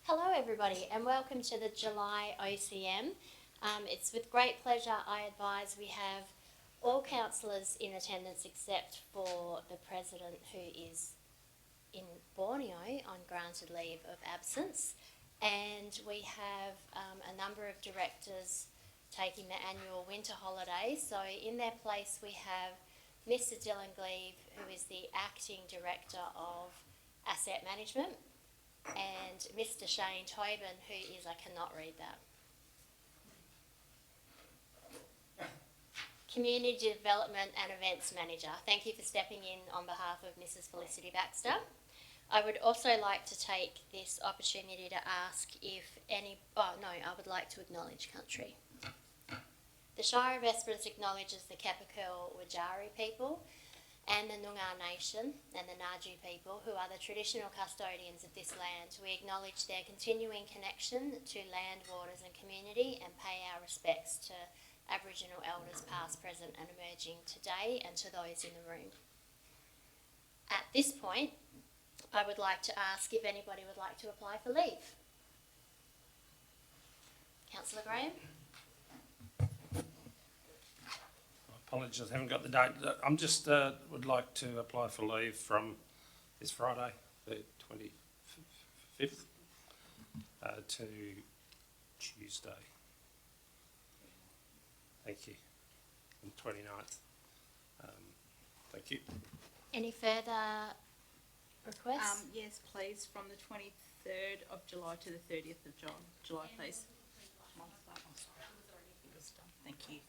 Hello everybody and welcome to the July OCM. It's with great pleasure I advise we have all councillors in attendance except for the President, who is in Borneo on granted leave of absence, and we have a number of directors taking their annual winter holidays. So in their place we have Mr Dylan Gleave, who is the Acting Director of Asset Management, and Mr Shane Toibin, who is, I cannot read that, Community Development and Events Manager. Thank you for stepping in on behalf of Mrs Felicity Baxter. I would also like to take this opportunity to ask if I would like to acknowledge country. The Shire of Esperance acknowledges the Kapakul Wajari people and the Noongar Nation and the Naju people, who are the traditional custodians of this land. We acknowledge their continuing connection to land, waters and community, and pay our respects to Aboriginal elders past, present and emerging today, and to those in the room. At this point, I would like to ask if anybody would like to apply for leave. Councillor Graham? Apologies, I haven't got the date. I'm just would like to apply for leave from this Friday, the 25th, to Tuesday. Thank you. And 29th. Thank you. Any further requests? Yes, please, from the 23rd of July to the 30th of July, please. Thank you.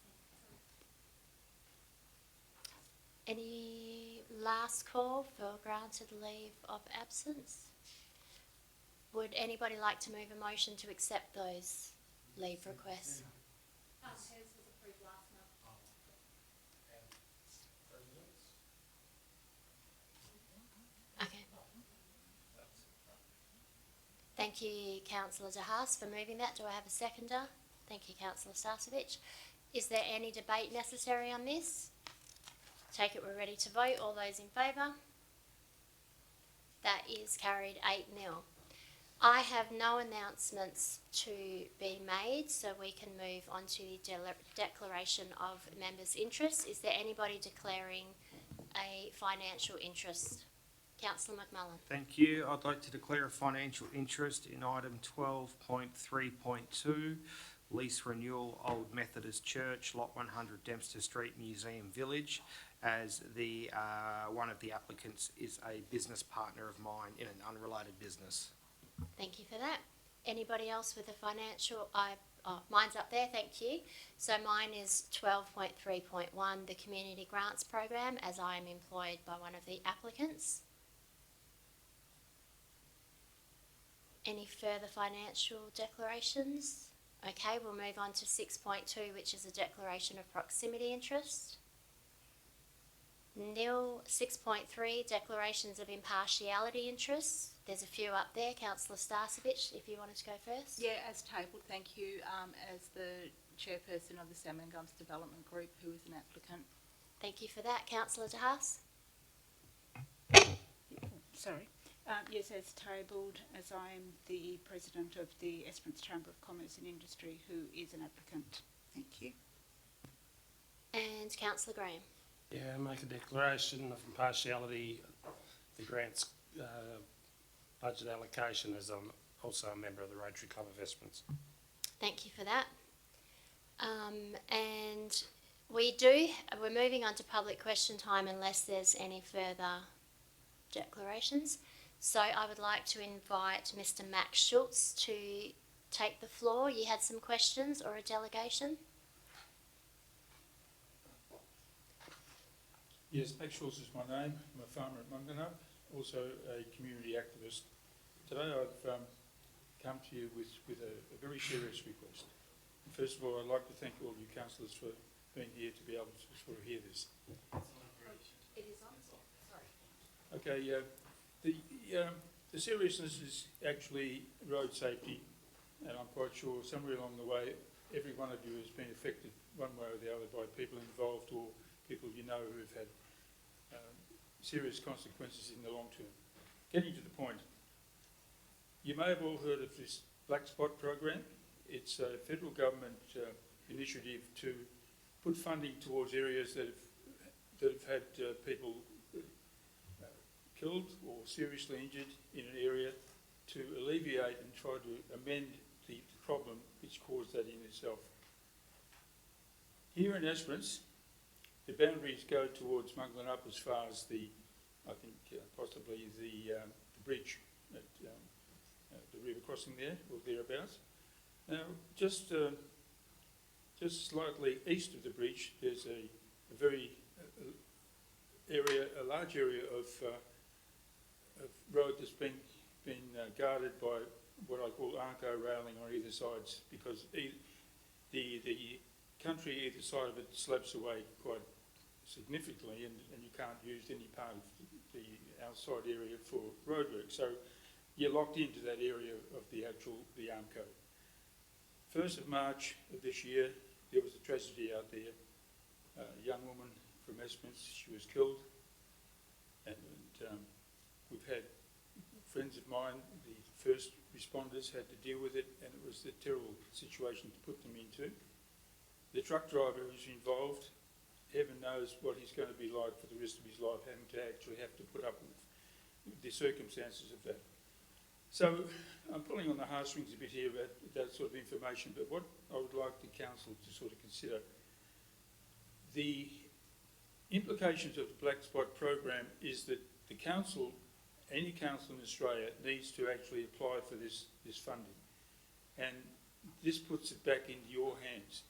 Any last call for granted leave of absence? Would anybody like to move a motion to accept those leave requests? Hers was approved last month. Okay. Thank you, Councillor De Haas, for moving that. Do I have a seconder? Thank you, Councillor Starcevich. Is there any debate necessary on this? Take it we're ready to vote. All those in favour? That is carried 8-0. I have no announcements to be made, so we can move on to the declaration of members' interests. Is there anybody declaring a financial interest? Councillor McMullen. Thank you. I'd like to declare a financial interest in item 12.3.2, lease renewal, Old Methodist Church, lot 100 Dempster Street, Museum Village, as the one of the applicants is a business partner of mine in an unrelated business. Thank you for that. Anybody else with a financial? Mine's up there, thank you. So mine is 12.3.1, the Community Grants Program, as I am employed by one of the applicants. Any further financial declarations? Okay, we'll move on to 6.2, which is a declaration of proximity interest. Nil. 6.3, declarations of impartiality interests. There's a few up there. Councillor Starcevich, if you wanted to go first. Yeah, as tabled, thank you. As the chairperson of the Salmon Gums Development Group, who is an applicant. Thank you for that. Councillor De Haas. Sorry. Yes, as tabled, as I am the president of the Esperance Chamber of Commerce and Industry, who is an applicant. Thank you. And Councillor Graham. Yeah, make a declaration of impartiality, the grants budget allocation, as I'm also a member of the Rotary Club of Esperance. Thank you for that. And we're moving on to public question time unless there's any further declarations. So I would like to invite Mr. Max Schultz to take the floor. You had some questions or a delegation? Yes, Max Schultz is my name. I'm a farmer at Munganub, also a community activist. Today I've come to you with a very serious request. First of all, I'd like to thank all you councillors for being here to be able to sort of hear this. It is on. Sorry. Okay, the seriousness is actually road safety, and I'm quite sure somewhere along the way every one of you has been affected one way or the other by people involved or people you know who have had serious consequences in the long term. Getting to the point, You may have all heard of this Black Spot program. It's a federal government initiative to put funding towards areas that have had people killed or seriously injured in an area, to alleviate and try to amend the problem which caused that in itself. Here in Esperance, the boundaries go towards Muglinnup as far as possibly the bridge at the river crossing there, or thereabouts. Now, just slightly east of the bridge, there's a large area of road that's been guarded by what I call Arco railing on either sides, because the country either side of it slopes away quite significantly, and you can't use any part of the outside area for roadwork. So you're locked into that area of the Arco. 1st of March of this year, there was a tragedy out there. A young woman from Esperance, she was killed, and we've had friends of mine, the first responders, had to deal with it, and it was a terrible situation to put them into. The truck driver who's involved, heaven knows what he's going to be like for the rest of his life, having to actually have to put up with the circumstances of that. So I'm pulling on the heartstrings a bit here about that sort of information, but what I would like the council to sort of consider, the implications of the Black Spot program is that the council, any council in Australia, needs to actually apply for this funding. And this puts it back into your hands.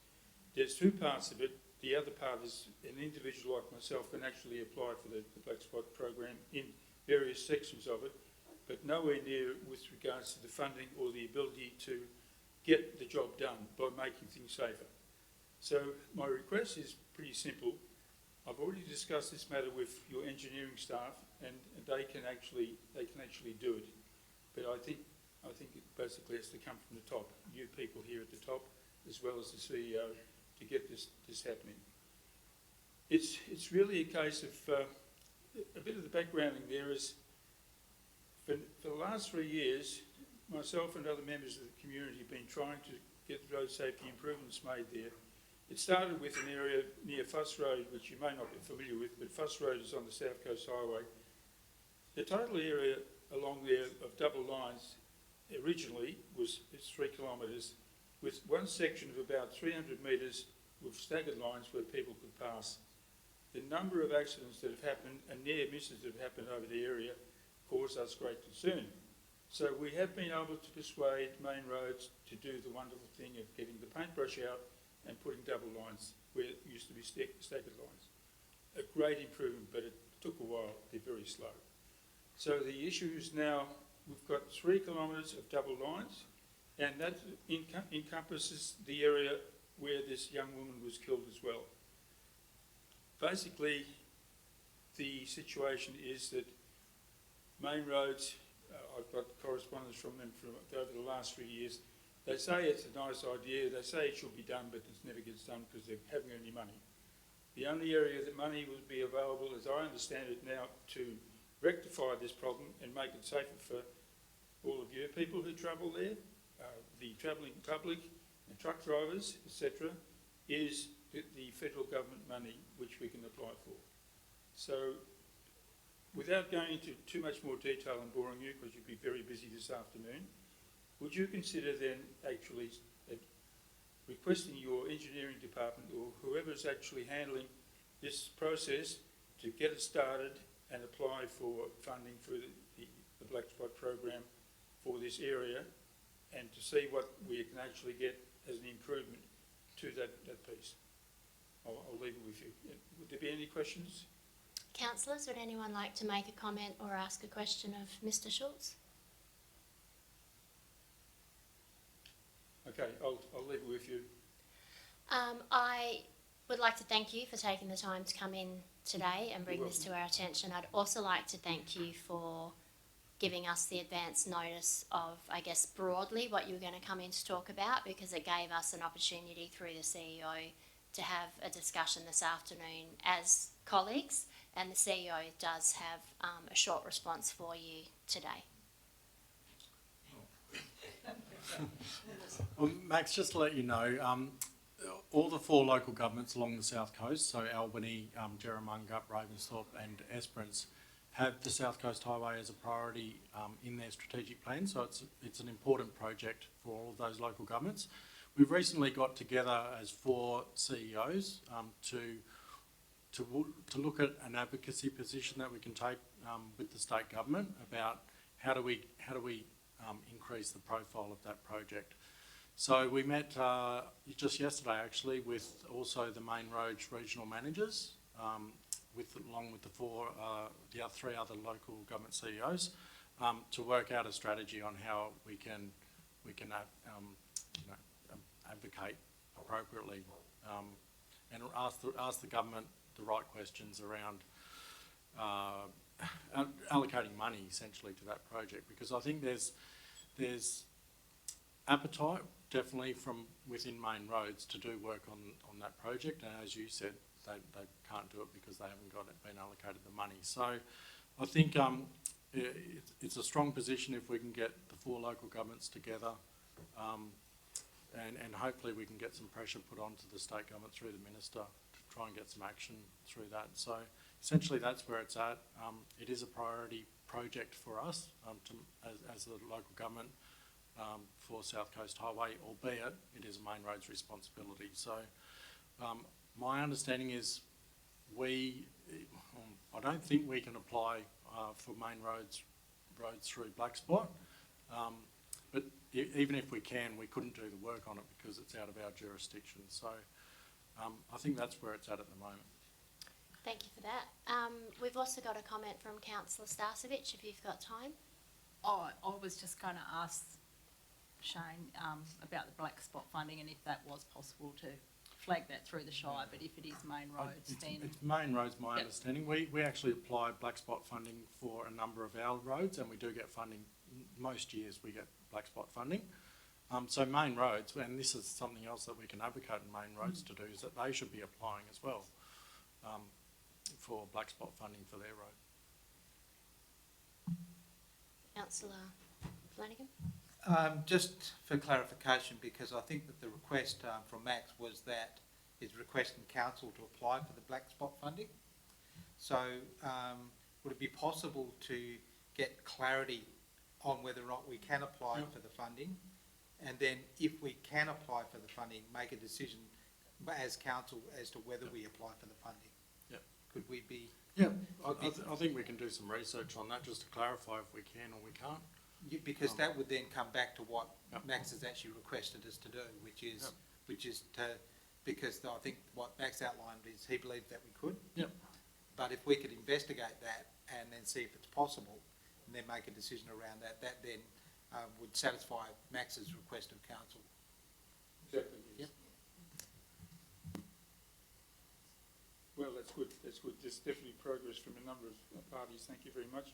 There's two parts of it. The other part is an individual like myself can actually apply for the Black Spot program in various sections of it, but nowhere near with regards to the funding or the ability to get the job done by making things safer. So my request is pretty simple. I've already discussed this matter with your engineering staff, and they can actually do it. But I think it basically has to come from the top, you people here at the top, as well as the CEO, to get this happening. It's really a case of a bit of the backgrounding there is, for the last 3 years, myself and other members of the community have been trying to get road safety improvements made there. It started with an area near Fuss Road, which you may not be familiar with, but Fuss Road is on the South Coast Highway. The total area along there of double lines originally is 3 kilometres, with one section of about 300 metres with staggered lines where people could pass. The number of accidents that have happened and near misses that have happened over the area cause us great concern. So we have been able to persuade Main Roads to do the wonderful thing of getting the paintbrush out and putting double lines where it used to be staggered lines. A great improvement, but it took a while. They're very slow. So the issue is now we've got 3 kilometres of double lines, and that encompasses the area where this young woman was killed as well. Basically, the situation is that Main Roads, I've got correspondence from them over the last 3 years. They say it's a nice idea, they say it should be done, but it never gets done because they haven't got any money. The only area that money would be available, as I understand it now, to rectify this problem and make it safer for all of you people who travel there, the travelling public and truck drivers, etc., is the federal government money which we can apply for. So, without going into too much more detail and boring you, because you'll be very busy this afternoon, would you consider then actually requesting your engineering department or whoever's actually handling this process to get it started and apply for funding through the Black Spot program for this area, and to see what we can actually get as an improvement to that piece? I'll leave it with you. Would there be any questions? Councillors, would anyone like to make a comment or ask a question of Mr. Schultz? Okay, I'll leave it with you. I would like to thank you for taking the time to come in today and bring this to our attention. I'd also like to thank you for giving us the advance notice of, I guess, broadly what you were going to come in to talk about, because it gave us an opportunity through the CEO to have a discussion this afternoon as colleagues, and the CEO does have a short response for you today. Well, Max, just to let you know, all the 4 local governments along the south coast, so Albany, Jerramungup, Ravensthorpe and Esperance, have the South Coast Highway as a priority in their strategic plan, so it's an important project for all of those local governments. We've recently got together as 4 CEOs to look at an advocacy position that we can take with the state government about how do we increase the profile of that project. So we met just yesterday actually with also the Main Roads regional managers, along with the 3 other local government CEOs, to work out a strategy on how we can advocate appropriately and ask the government the right questions around allocating money essentially to that project, because I think there's appetite definitely from within Main Roads to do work on that project, and as you said, they can't do it because they haven't been allocated the money. So I think it's a strong position if we can get the 4 local governments together, and hopefully we can get some pressure put onto the state government through the minister to try and get some action through that. So essentially that's where it's at. It is a priority project for us as the local government for South Coast Highway, albeit it is a Main Roads responsibility. So my understanding is I don't think we can apply for Main Roads through Black Spot, but even if we can, we couldn't do the work on it because it's out of our jurisdiction. So I think that's where it's at the moment. Thank you for that. We've also got a comment from Councillor Starcevic, if you've got time. Oh, I was just going to ask Shane about the black spot funding and if that was possible to flag that through the Shire, but if it is Main Roads, then... It's Main Roads, my understanding. We actually apply black spot funding for a number of our roads, and we do get funding. Most years we get black spot funding. So Main Roads, and this is something else that we can advocate in Main Roads to do, is that they should be applying as well for black spot funding for their road. Councillor Flanagan? Just for clarification, because I think that the request from Max was that he's requesting council to apply for the black spot funding. So would it be possible to get clarity on whether or not we can apply for the funding? And then if we can apply for the funding, make a decision as council as to whether we apply for the funding? Yep. Could we be... Yeah, I think we can do some research on that just to clarify if we can or we can't. Because that would then come back to what Max has actually requested us to do, which is because I think what Max outlined is he believed that we could. Yep. But if we could investigate that and then see if it's possible, and then make a decision around that, that then would satisfy Max's request of council. Exactly, yes. Yep. Well, that's good, that's good. There's definitely progress from a number of parties. Thank you very much.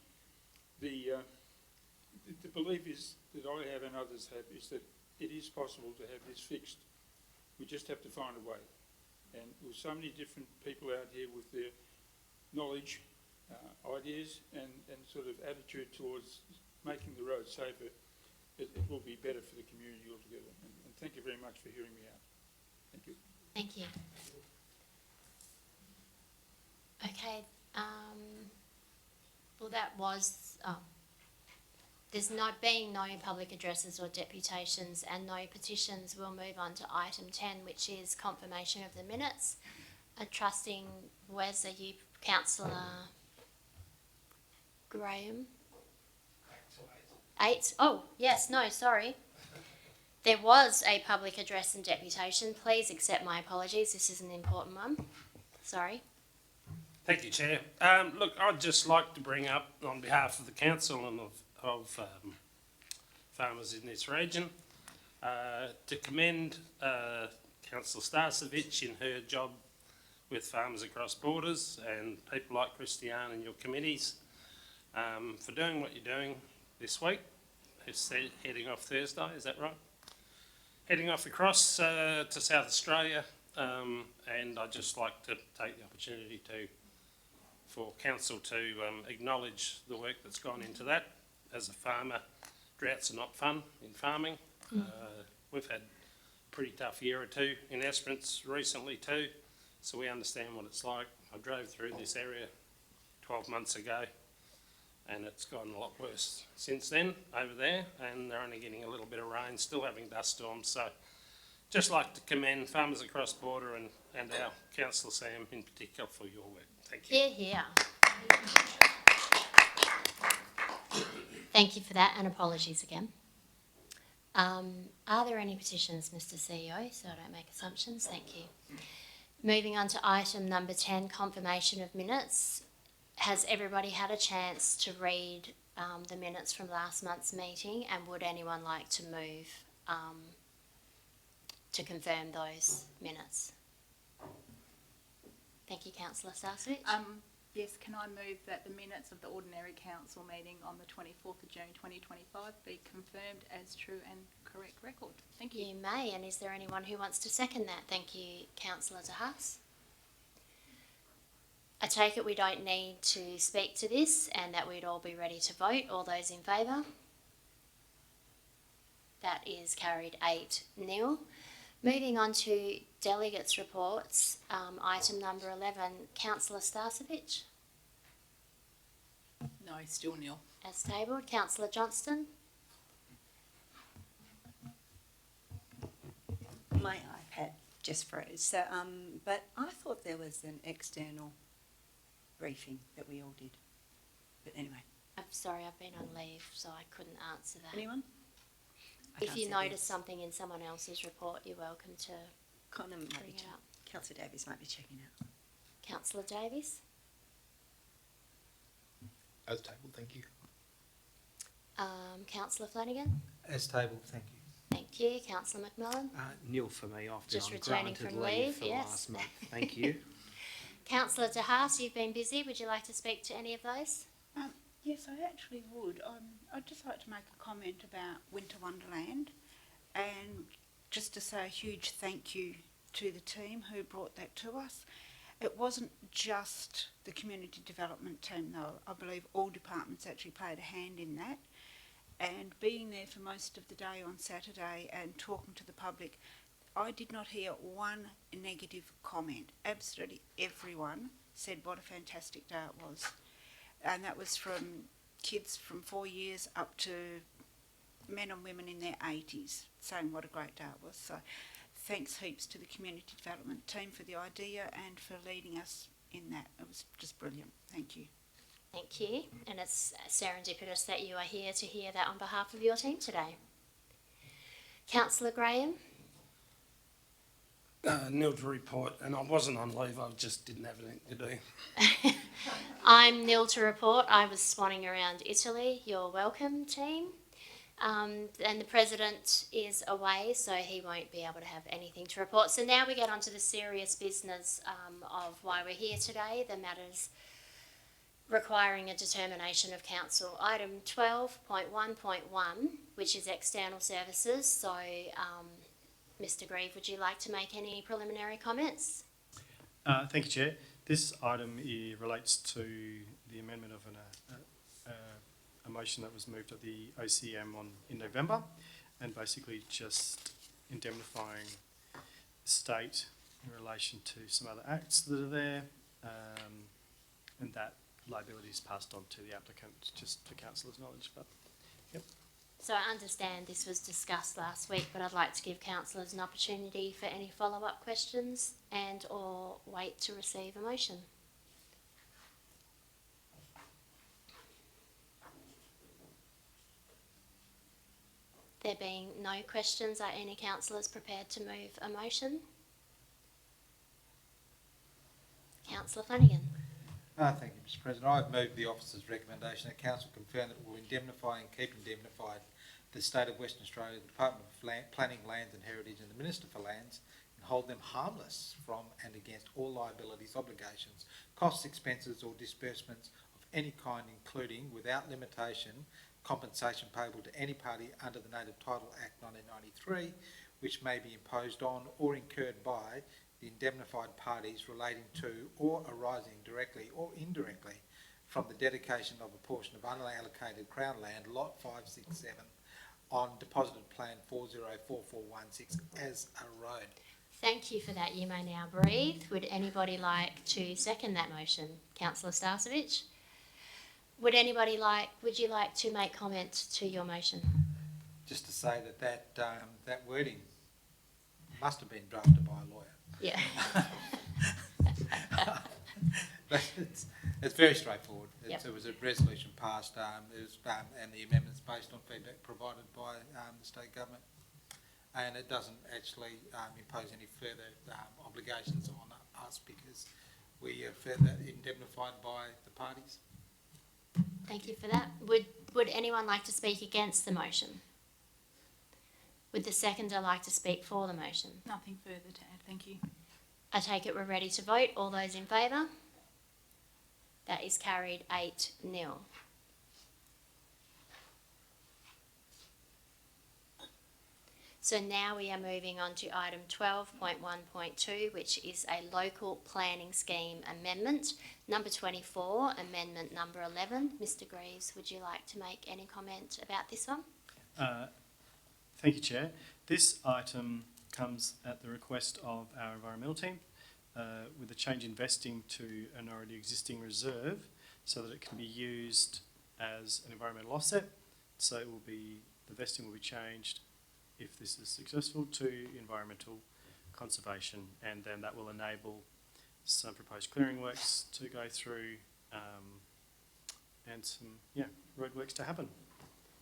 The belief is that I have and others have is that it is possible to have this fixed. We just have to find a way. And with so many different people out here with their knowledge, ideas and sort of attitude towards making the road safer, it will be better for the community altogether. And thank you very much for hearing me out. Thank you. Thank you. Okay, well that was, there's being no public addresses or deputations and no petitions, we'll move on to item 10, which is confirmation of the minutes. Trusting, Wes, are you Councillor Graham? 8? Oh, yes, no, sorry. There was a public address and deputation. Please accept my apologies. This is an important one. Sorry. Thank you, Chair. Look, I'd just like to bring up, on behalf of the council and of farmers in this region, to commend Councillor Starcevic in her job with farmers across borders, and people like Christiane and your committees for doing what you're doing this week. It's heading off Thursday, is that right? Heading off across to South Australia, and I'd just like to take the opportunity for council to acknowledge the work that's gone into that. As a farmer, droughts are not fun in farming, We've had a pretty tough year or two in Esperance recently too, so we understand what it's like. I drove through this area 12 months ago, and it's gotten a lot worse since then over there, and they're only getting a little bit of rain, still having dust storms. So just like to commend Farmers Across Border and our Councillor Sam in particular for your work. Thank you. Hear, hear. Thank you for that, and apologies again. Are there any petitions, Mr CEO, so I don't make assumptions? Thank you. Moving on to item number 10, confirmation of minutes. Has everybody had a chance to read the minutes from last month's meeting, and would anyone like to move to confirm those minutes? Thank you, Councillor Starcevich. Yes, can I move that the minutes of the ordinary council meeting on the 24th of June 2025 be confirmed as true and correct record? Thank you. You may, and is there anyone who wants to second that? Thank you, Councillor De Haas. I take it we don't need to speak to this and that we'd all be ready to vote. All those in favour? That is carried 8-0. Moving on to delegates' reports, item number 11, Councillor Starcevich. No, still nil. As tabled. Councillor Johnston. My iPad just froze. So, but I thought there was an external briefing that we all did. But anyway, I'm sorry, I've been on leave, so I couldn't answer that. anyone? I If can't you see notice this. something in someone else's report, you're welcome to Connor might bring be it up. Councillor Davies might be checking out. Councillor Davies. As tabled, thank you. Councillor Flanagan. As tabled, thank you. Thank you. Councillor McMillan. Nil for me. I've been Just on returning granted from leave leave, for yes. last month. Thank you. Councillor De Haas, you've been busy. Would you like to speak to any of those? Yes, I actually would. I'd just like to make a comment about Winter Wonderland, and just to say a huge thank you to the team who brought that to us. It wasn't just the community development team though. I believe all departments actually played a hand in that. And being there for most of the day on Saturday and talking to the public, I did not hear one negative comment. Absolutely everyone said what a fantastic day it was. And that was from kids from 4 years up to men and women in their 80s saying what a great day it was. So thanks heaps to the community development team for the idea and for leading us in that. It was just brilliant. Thank you. Thank you. And it's serendipitous that you are here to hear that on behalf of your team today. Councillor Graham. Nil to report, and I wasn't on leave, I just didn't have anything to do. I'm nil to report. I was swanning around Italy. You're welcome, team. And the President is away, so he won't be able to have anything to report. So now we get on to the serious business of why we're here today, the matters requiring a determination of council. Item 12.1.1, which is external services. So, Mr. Grieve, would you like to make any preliminary comments? Thank you, Chair. This item relates to the amendment of a motion that was moved at the OCM in November, and basically just indemnifying the state in relation to some other acts that are there, and that liability is passed on to the applicant, just for councillors' knowledge. But yep. So I understand this was discussed last week, but I'd like to give councillors an opportunity for any follow-up questions and or wait to receive a motion. There being no questions, are any councillors prepared to move a motion? Councillor Flanagan. Thank you, Mr. President. I've moved the officer's recommendation that council confirm that it will indemnify and keep indemnified the State of Western Australia, the Department of Planning, Lands and Heritage and the Minister for Lands, and hold them harmless from and against all liabilities, obligations, costs, expenses or disbursements of any kind, including, without limitation, compensation payable to any party under the Native Title Act 1993, which may be imposed on or incurred by the indemnified parties relating to or arising directly or indirectly from the dedication of a portion of unallocated Crown land, Lot 567, on deposited plan 404416 as a road. Thank you for that. You may now breathe. Would anybody like to second that motion? Councillor Starcevich? Would you like to make comment to your motion? Just to say that wording must have been drafted by a lawyer. Yeah. But it's very straightforward. Yep. It was a resolution passed, and the amendments based on feedback provided by the state government. And it doesn't actually impose any further obligations on us because we are further indemnified by the parties. Thank you for that. Would anyone like to speak against the motion? Would the seconder like to speak for the motion? Nothing further to add, thank you. I take it we're ready to vote. All those in favour? That is carried 8-0. So now we are moving on to item 12.1.2, which is a local planning scheme amendment. Number 24, amendment number 11. Mr. Greaves, would you like to make any comment about this one? Thank you, Chair. This item comes at the request of our environmental team with a change in vesting to an already existing reserve so that it can be used as an environmental offset. So it will be, the vesting will be changed, if this is successful, to environmental conservation, and then that will enable some proposed clearing works to go through and some road works to happen.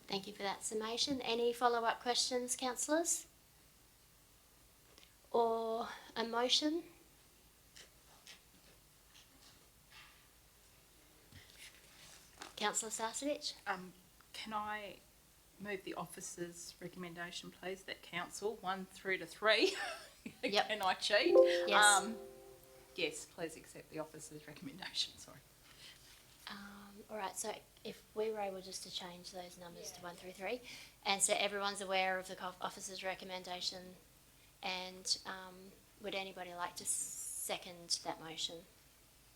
Thank you for that summation. Any follow-up questions, councillors? Or a motion? Councillor Starcevich? Can I move the officer's recommendation, please, that council 1 through to 3? Yep. Can I cheat? Yes. Yes, please accept the officer's recommendation, sorry. All right, so if we were able just to change those numbers to 1 through 3, and so everyone's aware of the officer's recommendation, and would anybody like to second that motion?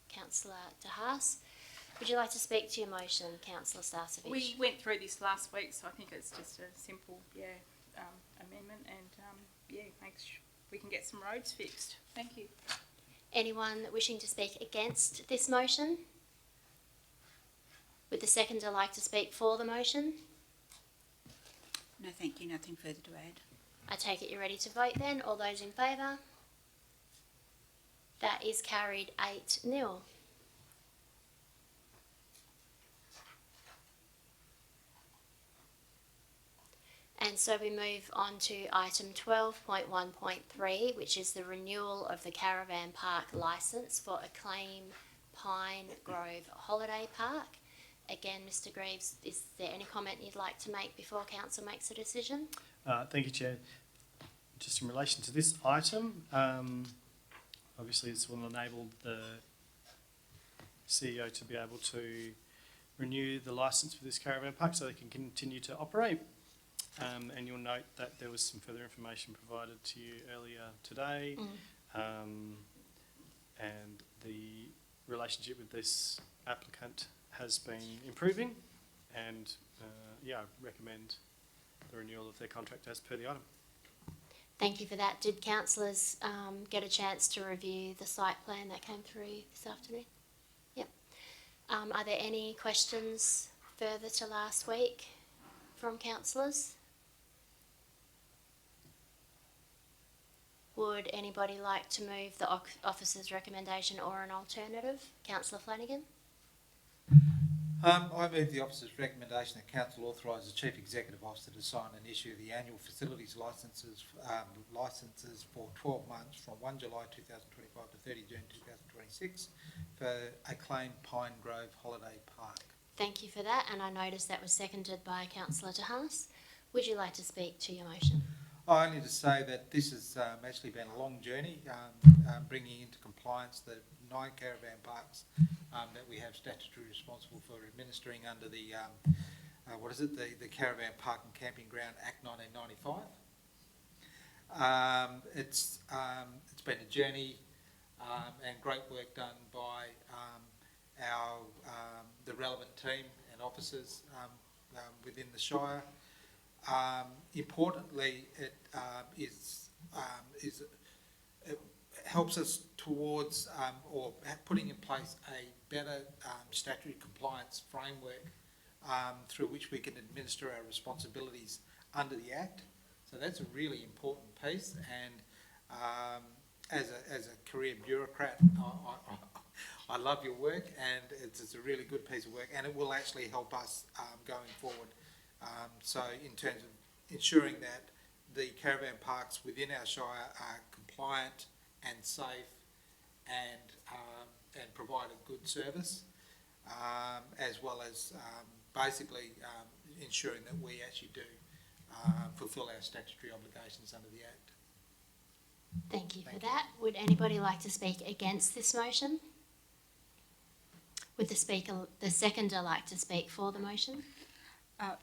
Councillor De Haas, would you like to speak to your motion, Councillor Starcevich? We went through this last week, so I think it's just a simple, amendment, and, makes sure we can get some roads fixed. Thank you. Anyone wishing to speak against this motion? Would the seconder like to speak for the motion? No, thank you, nothing further to add. I take it you're ready to vote then. All those in favour? That is carried 8-0. And so we move on to item 12.1.3, which is the renewal of the Caravan Park licence for Acclaim Pine Grove Holiday Park. Again, Mr. Greaves, is there any comment you'd like to make before council makes a decision? Thank you, Chair. Just in relation to this item, obviously this will enable the CEO to be able to renew the licence for this caravan park so they can continue to operate. And you'll note that there was some further information provided to you earlier today, and the relationship with this applicant has been improving, and I recommend the renewal of their contract as per the item. Thank you for that. Did councillors get a chance to review the site plan that came through this afternoon? Yep. Are there any questions further to last week from councillors? Would anybody like to move the officer's recommendation or an alternative? Councillor Flanagan? I move the officer's recommendation that council authorise the chief executive officer to sign and issue the annual facilities licences for 12 months from 1 July 2025 to 30 June 2026 for Acclaim Pine Grove Holiday Park. Thank you for that, and I noticed that was seconded by Councillor De Haas. Would you like to speak to your motion? Only to say that this has actually been a long journey, bringing into compliance the 9 caravan parks that we have statutory responsible for administering under the, the Caravan Park and Camping Ground Act 1995. It's been a journey and great work done by the relevant team and officers within the Shire. Importantly, it it helps us towards putting in place a better statutory compliance framework through which we can administer our responsibilities under the Act. So that's a really important piece, and as a career bureaucrat, I love your work, and it's a really good piece of work, and it will actually help us going forward. So in terms of ensuring that the caravan parks within our shire are compliant and safe and provide a good service, as well as basically ensuring that we actually do fulfil our statutory obligations under the Act. Thank you for Thank you. that. Would anybody like to speak against this motion? Would the seconder like to speak for the motion?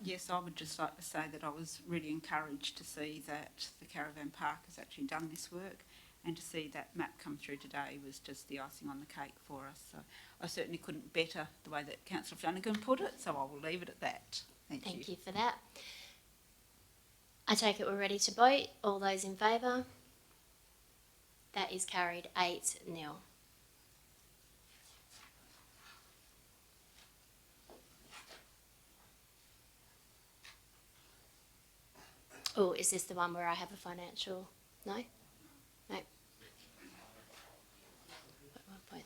Yes, I would just like to say that I was really encouraged to see that the caravan park has actually done this work, and to see that map come through today was just the icing on the cake for us. So I certainly couldn't better the way that Councillor Flanagan put it, so I will leave it at that. Thank you. Thank you for that. I take it we're ready to vote. All those in favour? That is carried 8-0. Oh, is this the one where I have a financial? No? No. 1.3.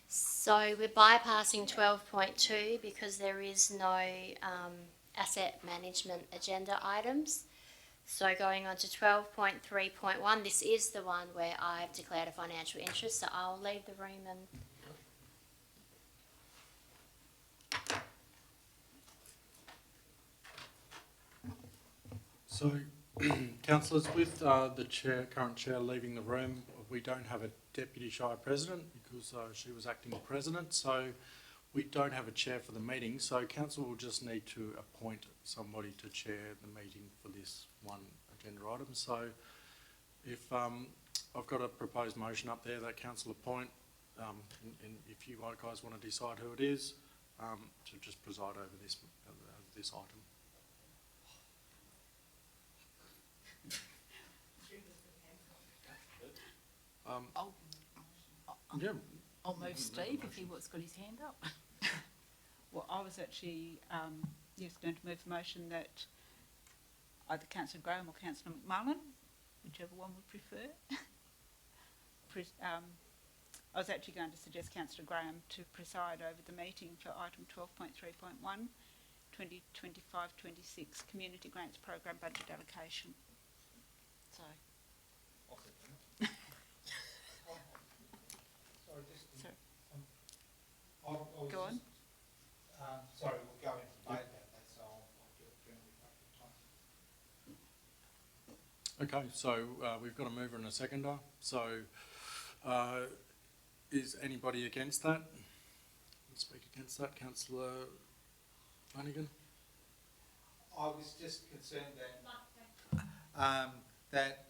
So we're bypassing 12.2 because there is no asset management agenda items. So going on to 12.3.1, this is the one where I've declared a financial interest, so I'll leave the room and So, councillors, with the current chair leaving the room, we don't have a deputy shire president because she was acting president. So we don't have a chair for the meeting. So council will just need to appoint somebody to chair the meeting for this one agenda item. So if I've got a proposed motion up there that council appoint, and if you guys want to decide who it is, to just preside over this item. Yeah. I'll move Steve if he was got his hand up. Well, I was actually, going to move the motion that either Councillor Graham or Councillor McMullen, whichever one would prefer. I was actually going to suggest Councillor Graham to preside over the meeting for item 12.3.1, 2025-26 Community Grants Program Budget Allocation. So. Go on. Sorry, we'll go into debate about that, so I'll do it during the time. Okay, so we've got a mover and a seconder. So is anybody against that? Speak against that, Councillor Flanagan? I was just concerned that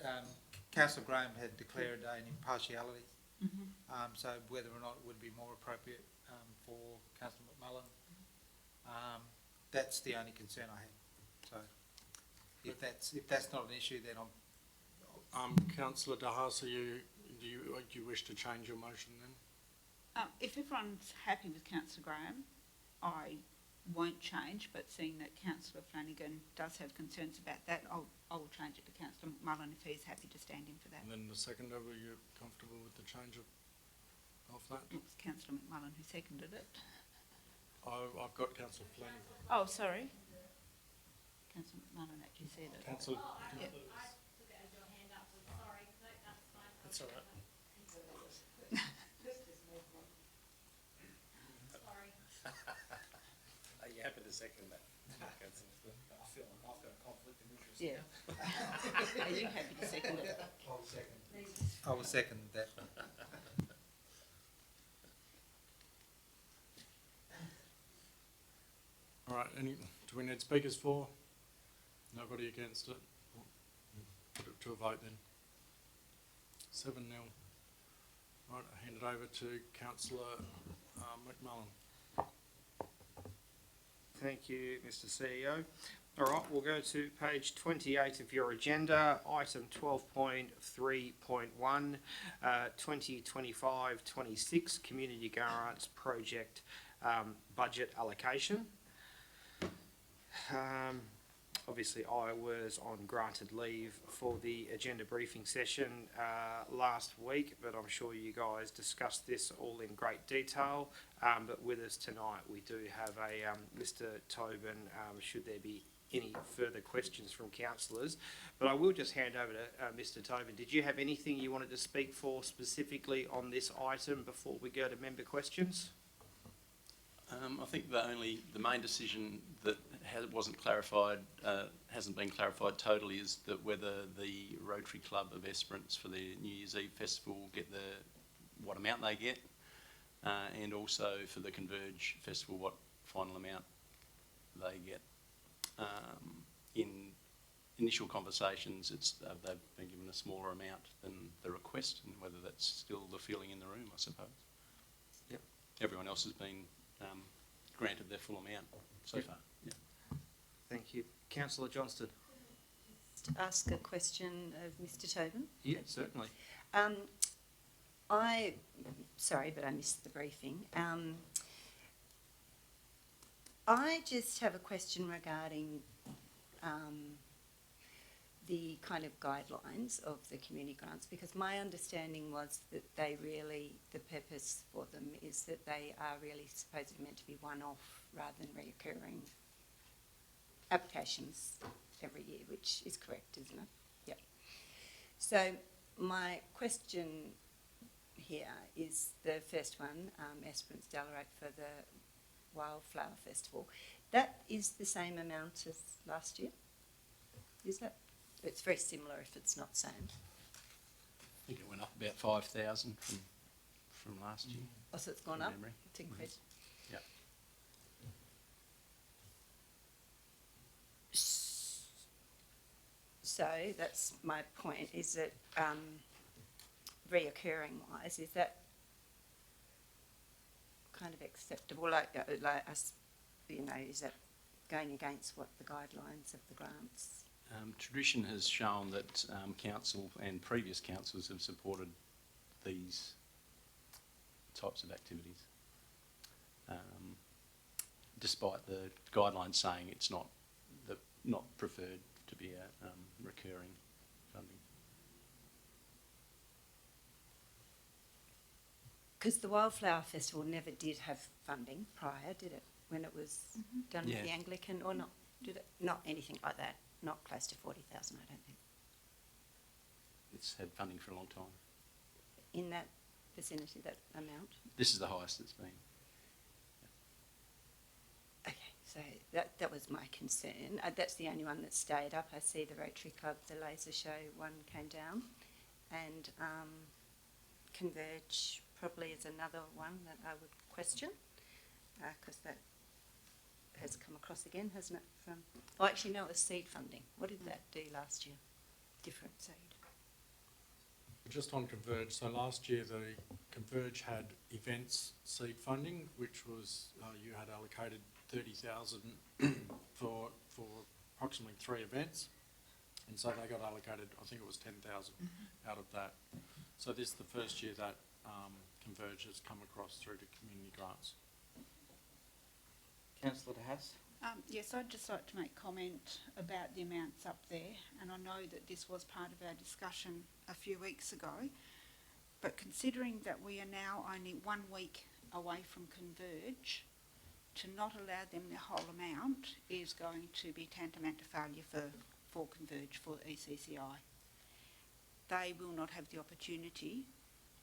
Councillor Graham had declared an impartiality. So whether or not it would be more appropriate for Councillor McMullen, that's the only concern I had. So if that's not an issue, then I'm. Councillor Dahasa, do you wish to change your motion then? If everyone's happy with Councillor Graham, I won't change, but seeing that Councillor Flanagan does have concerns about that, I will change it to Councillor McMullen if he's happy to stand in for that. And then the seconder, were you comfortable with the change of that? It was Councillor McMullen who seconded it. I've got Councillor Flanagan. Oh, sorry. Councillor McMullen actually said it. Councillor. Yep. That's all right. Are you happy to second that? I've got a conflict of interest. Yeah. Are you happy to second it? I will second that. All right, do we need speakers for? Nobody against it? Put it to a vote then. 7-0. Right, I hand it over to Councillor McMullen. Thank you, Mr. CEO. All right, we'll go to page 28 of your agenda, item 12.3.1, 2025-26 Community Grants Project budget allocation. Obviously, I was on granted leave for the agenda briefing session last week, but I'm sure you guys discussed this all in great detail. But with us tonight, we do have a Mr. Tobin, should there be any further questions from councillors. But I will just hand over to Mr. Tobin. Did you have anything you wanted to speak for specifically on this item before we go to member questions? I think the main decision that wasn't clarified, hasn't been clarified totally, is that whether the Rotary Club of Esperance for the New Year's Eve festival will get what amount they get, and also for the Converge festival what final amount they get. In initial conversations, they've been given a smaller amount than the request, and whether that's still the feeling in the room, I suppose. Yep. Everyone else has been granted their full amount so far. Yeah. Thank you. Councillor Johnston. To ask a question of Mr. Tobin. Yeah, certainly. Sorry, but I missed the briefing. I just have a question regarding the kind of guidelines of the community grants, because my understanding was that the purpose for them is that they are really supposedly meant to be one-off rather than reoccurring applications every year, which is correct, isn't it? Yep. So my question here is the first one, Esperance Dalarak for the Wildflower Festival. That is the same amount as last year? Is that? It's very similar if it's not same. I think it went up about 5,000 from last year. Oh, so it's gone up? It's increased? Yep. So that's my point, is that reoccurring wise, is that kind of acceptable? Like us, is that going against what the guidelines of the grants? Tradition has shown that council and previous councils have supported these types of activities, despite the guidelines saying it's not preferred to be a recurring funding. Because the Wildflower Festival never did have funding prior, did it? When it was done with the Anglican, or not? Did it? Not anything like that. Not close to 40,000, I don't think. It's had funding for a long time. In that vicinity, that amount? This is the highest it's been. Okay, so that was my concern. That's the only one that stayed up. I see the Rotary Club, the laser show one came down, and Converge probably is another one that I would question, because that has come across again, hasn't it? Actually, no, it was seed funding. What did that do last year? Different seed. Just on Converge, so last year the Converge had events seed funding, which was, you had allocated 30,000 for approximately 3 events, and so they got allocated, I think it was 10,000 out of that. So this is the first year that Converge has come across through to community grants. Councillor De Haas. Yes, I'd just like to make comment about the amounts up there, and I know that this was part of our discussion a few weeks ago, but considering that we are now only 1 week away from Converge, to not allow them the whole amount is going to be tantamount to failure for Converge, for ECCI. They will not have the opportunity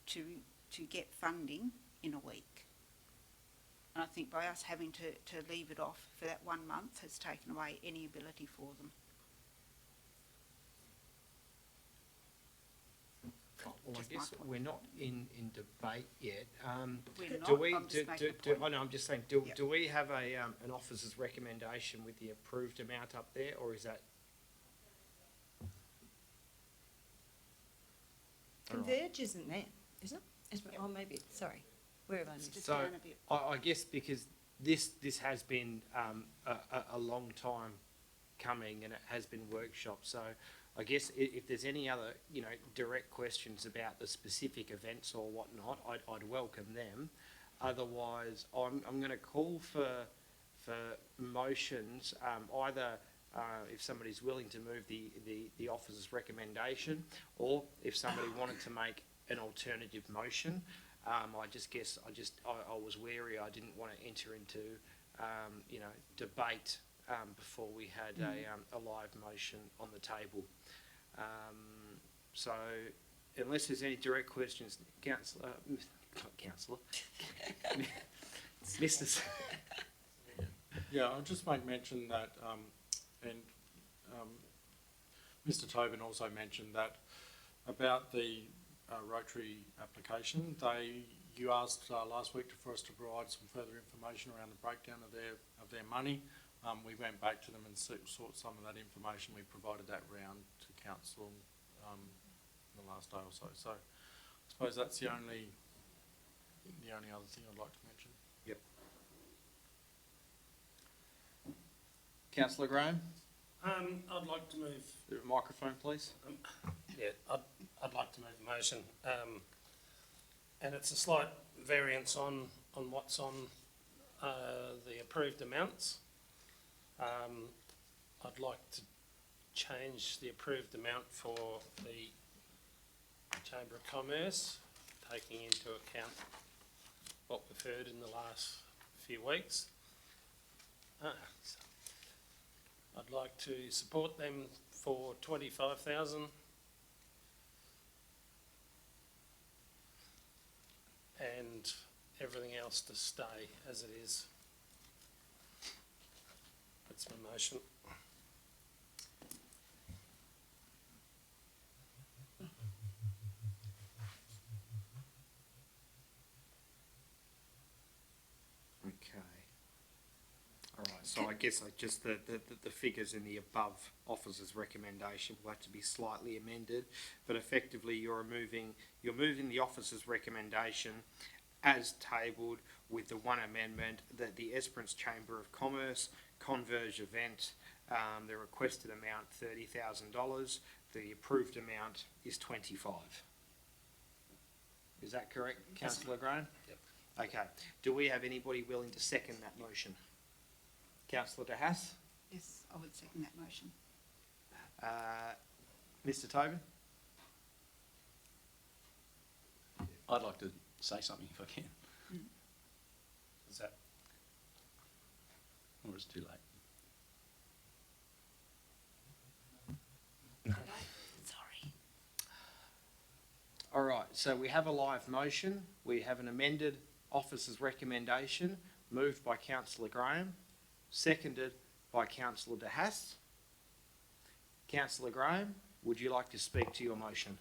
to get funding in a week. And I think by us having to leave it off for that 1 month has taken away any ability for them. Well, Just I guess my point. we're not in debate yet. We're Do not, we? I'm just making a Do, point. I know. I'm just saying. Do Yep. do we have an officer's recommendation with the approved amount up there, or is that? Converge isn't there, is it? Oh, maybe, sorry. Where have I It's missed? just So, down a bit. I guess because this has been a long time coming and it has been workshopped. So I guess if there's any other, direct questions about the specific events or whatnot, I'd welcome them. Otherwise, I'm going to call for motions, either if somebody's willing to move the officer's recommendation, or if somebody wanted to make an alternative motion. I was wary. I didn't want to enter into, debate before we had a live motion on the table. So, unless there's any direct questions, Councillor, Mr. Yeah, I'll just make mention that, Mr. Tobin also mentioned that about the Rotary application. You asked last week for us to provide some further information around the breakdown of their money. We went back to them and sought some of that information. We provided that round to council in the last day or so. So I suppose that's the only other thing I'd like to mention. Yep. Councillor Graham, I'd like to move. the microphone, please. I'd like to move a motion, and it's a slight variance on what's on the approved amounts. I'd like to change the approved amount for the Chamber of Commerce, taking into account what we've heard in the last few weeks. I'd like to support them for 25,000. And everything else to stay as it is. That's my motion. Okay. All right, so I guess just the figures in the above officer's recommendation will have to be slightly amended, but effectively you're moving the officer's recommendation as tabled with the one amendment that the Esperance Chamber of Commerce Converge event, the requested amount $30,000, the approved amount is 25. Is that correct, Councillor Graham? Yep. Okay. Do we have anybody willing to second that motion? Councillor De Haas? Yes, I would second that motion. Mr. Tobin? I'd like to say something if I can. Is that? Or it's too late. Sorry. All right, so we have a live motion. We have an amended officer's recommendation moved by Councillor Graham, seconded by Councillor De Haas. Councillor Graham, would you like to speak to your motion?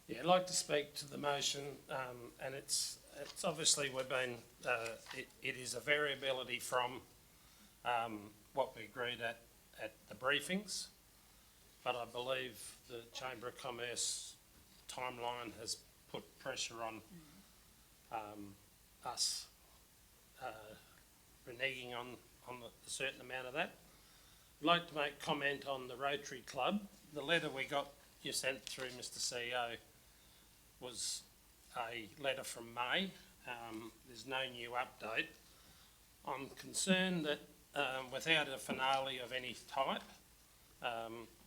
Yeah, I'd like to speak to the motion, and it's obviously we've been, it is a variability from what we agreed at the briefings, but I believe the Chamber of Commerce timeline has put pressure on us reneging on a certain amount of that. I'd like to make comment on the Rotary Club. The letter you sent through, Mr. CEO, was a letter from May. There's no new update. I'm concerned that without a finale of any type,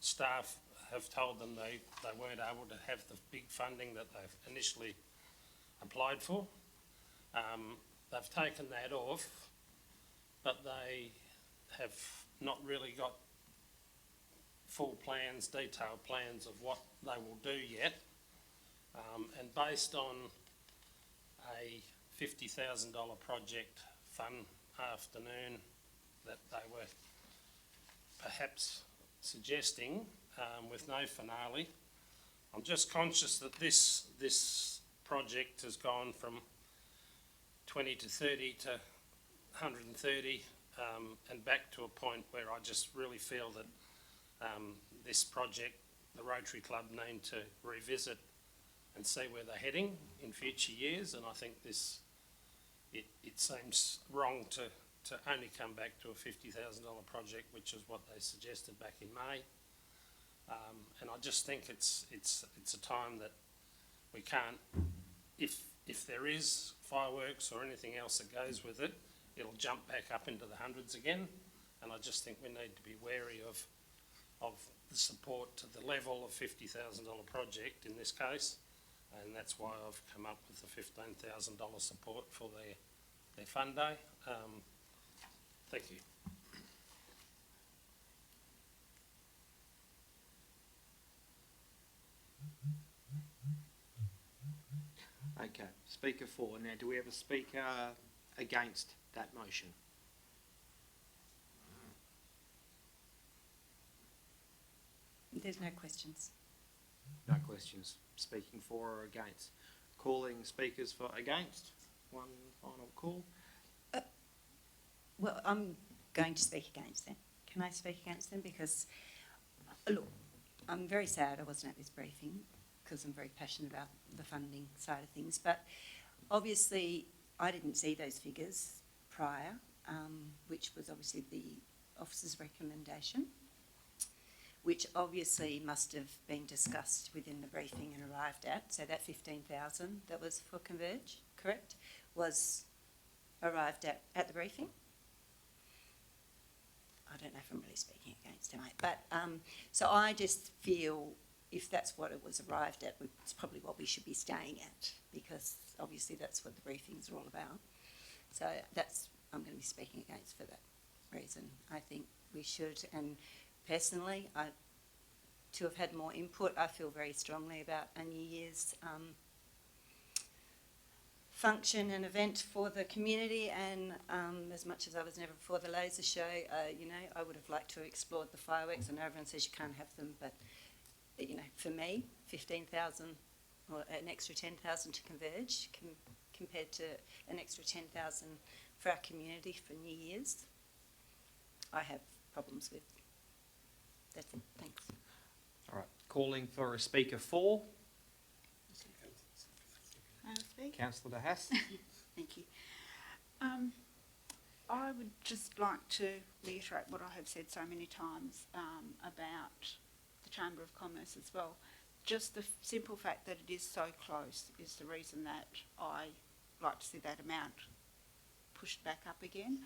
staff have told them they weren't able to have the big funding that they've initially applied for. They've taken that off, but they have not really got full plans, detailed plans of what they will do yet. And based on a $50,000 project fun afternoon that they were perhaps suggesting with no finale, I'm just conscious that this project has gone from 20 to 30 to 130 and back to a point where I just really feel that this project, the Rotary Club need to revisit and see where they're heading in future years, and I think it seems wrong to to only come back to a $50,000 project, which is what they suggested back in May. And I just think it's a time that we can't, if there is fireworks or anything else that goes with it, it'll jump back up into the hundreds again. And I just think we need to be wary of the support to the level of $50,000 project in this case. And that's why I've come up with the $15,000 support for their fund day. Thank you. Okay, speaker 4. Now, do we have a speaker against that motion? There's no questions. No questions. Speaking for or against? Calling speakers for against? One final call. Well, I'm going to speak against them. Can I speak against them? Because, look, I'm very sad I wasn't at this briefing because I'm very passionate about the funding side of things. But obviously, I didn't see those figures prior, which was obviously the officer's recommendation, which obviously must have been discussed within the briefing and arrived at. So that 15,000 that was for Converge, correct, was arrived at the briefing. I don't know if I'm really speaking against him, but so I just feel if that's what it was arrived at, it's probably what we should be staying at, because obviously that's what the briefings are all about. So that's, I'm going to be speaking against for that reason. I think we should, and personally, to have had more input, I feel very strongly about a New Year's function and event for the community, and as much as I was never for the laser show, you know, I would have liked to have explored the fireworks. I know everyone says you can't have them, but you know, for me, 15,000 or an extra 10,000 to Converge compared to an extra 10,000 for our community for New Year's, I have problems with. That's it. Thanks. All right. Calling for a speaker 4. May I speak? Councillor De Haas. Thank you. I would just like to reiterate what I have said so many times about the Chamber of Commerce as well. Just the simple fact that it is so close is the reason that I like to see that amount pushed back up again.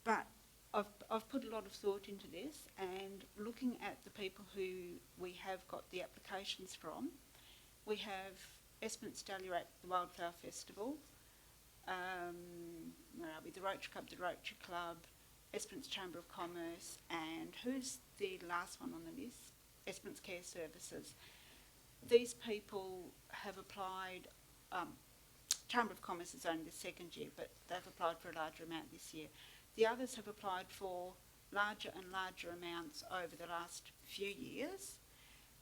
But I've put a lot of thought into this, and looking at the people who we have got the applications from, we have Esperance Dalirak, the Wildflower Festival, where are we? The Rotary Club, Esperance Chamber of Commerce, and who's the last one on the list? Esperance Care Services. These people have applied. Chamber of Commerce is only the second year, but they've applied for a larger amount this year. The others have applied for larger and larger amounts over the last few years.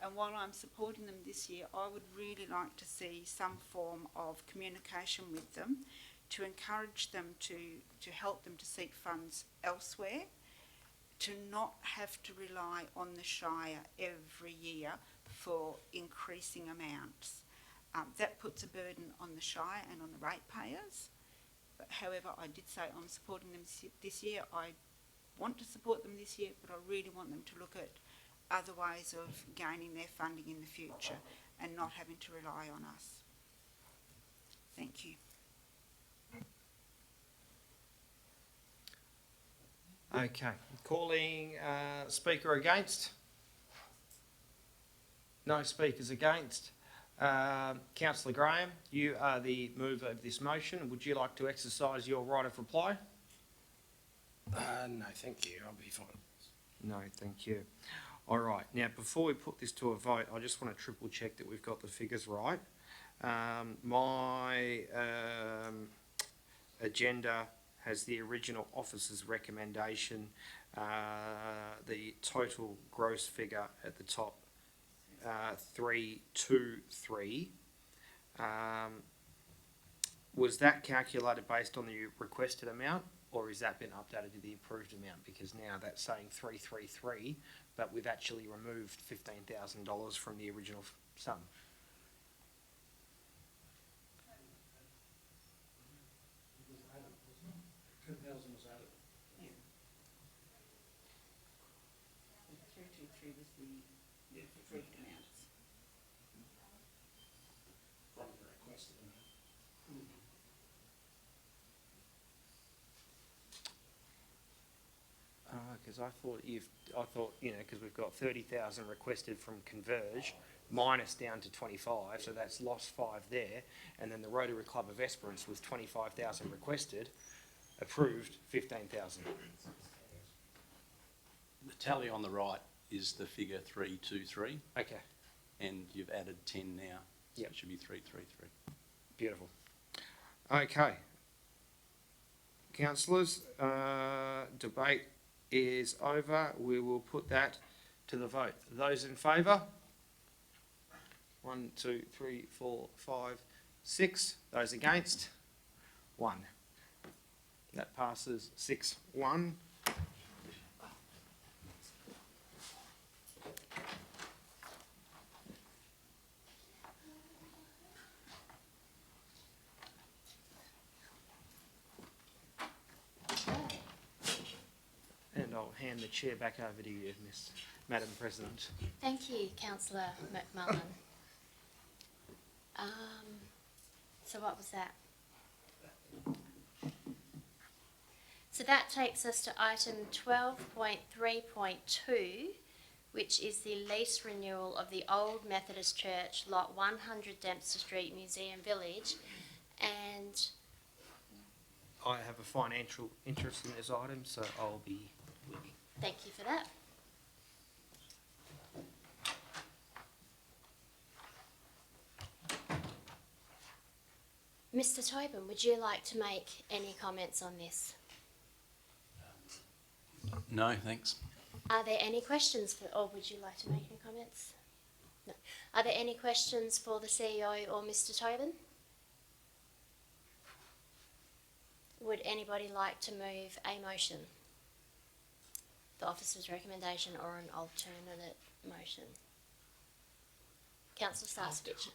And while I'm supporting them this year, I would really like to see some form of communication with them to encourage them to help them to seek funds elsewhere, to not have to rely on the Shire every year for increasing amounts. That puts a burden on the Shire and on the ratepayers. But however, I did say I'm supporting them this year. I want to support them this year, but I really want them to look at other ways of gaining their funding in the future and not having to rely on us. Thank you. Okay. Calling speaker against. No speakers against. Councillor Graham, you are the mover of this motion. Would you like to exercise your right of reply? No, thank you. I'll be fine. No, thank you. All right. Now, before we put this to a vote, I just want to triple check that we've got the figures right. My agenda has the original officer's recommendation, the total gross figure at the top, 323. Was that calculated based on the requested amount, or has that been updated to the approved amount? Because now that's saying 333, but we've actually removed $15,000 from the original sum. $10,000 was added. previously approved amounts. From the requested amount. Because I thought, because we've got 30,000 requested from Converge, minus down to 25, so that's lost 5 there, and then the Rotary Club of Esperance was 25,000 requested, approved 15,000. The tally on the right is the figure 323, Okay, and you've added 10 now. So Yep. it should be 333. beautiful. Okay. Councillors, debate is over. We will put that to the vote. Those in favour? 1, 2, 3, 4, 5, 6. Those against? 1. That passes 6-1. And I'll hand the chair back over to you, Madam President. Thank you, Councillor McMullen. So what was that? So that takes us to item 12.3.2, which is the lease renewal of the Old Methodist Church, Lot 100 Dempster Street, Museum Village, and I have a financial interest in this item, so I'll be with you. thank you for that. Mr. Tobin, would you like to make any comments on this? No, thanks. Are there any questions for, or would you like to make any comments? No. Are there any questions for the CEO or Mr. Tobin? Would anybody like to move a motion? The officer's recommendation or an alternate motion? Councillor Starsvich.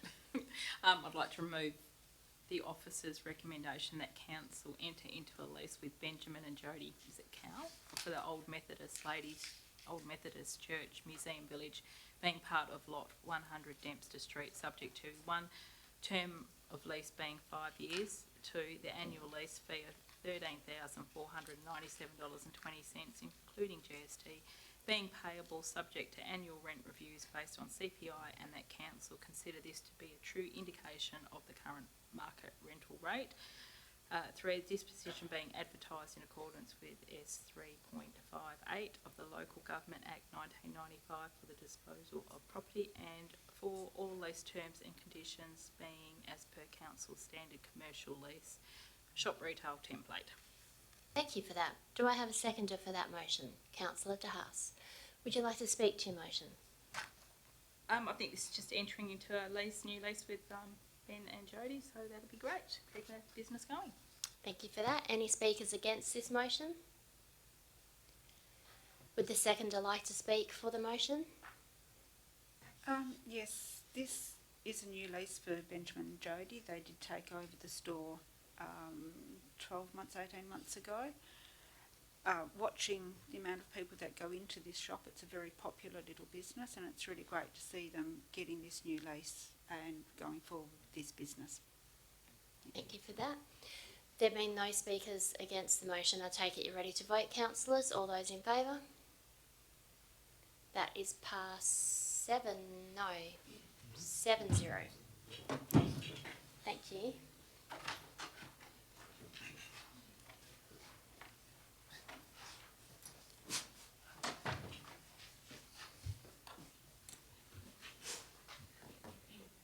I'd like to remove the officer's recommendation that council enter into a lease with Benjamin and Jody, is it Cow, for the Old Methodist Church, Museum Village, being part of lot 100 Dempster Street, subject to 1, term of lease being 5 years, 2, the annual lease fee of $13,497.20, including GST, being payable subject to annual rent reviews based on CPI, and that council consider this to be a true indication of the current market rental rate. 3, disposition being advertised in accordance with S 3.58 of the Local Government Act 1995 for the disposal of property, and 4, all lease terms and conditions being as per council standard commercial lease shop retail template. Thank you for that. Do I have a seconder for that motion? Councillor De Haas. Would you like to speak to your motion? I think this is just entering into a new lease with Ben and Jody, so that'll be great. Keep the business going. Thank you for that. Any speakers against this motion? Would the seconder like to speak for the motion? Yes, this is a new lease for Benjamin and Jody. They did take over the store 12 months, 18 months ago. Watching the amount of people that go into this shop, it's a very popular little business, and it's really great to see them getting this new lease and going forward with this business. Thank you for that. There being no speakers against the motion, I take it you're ready to vote, councillors. All those in favour? That is passed 7-0. Thank you.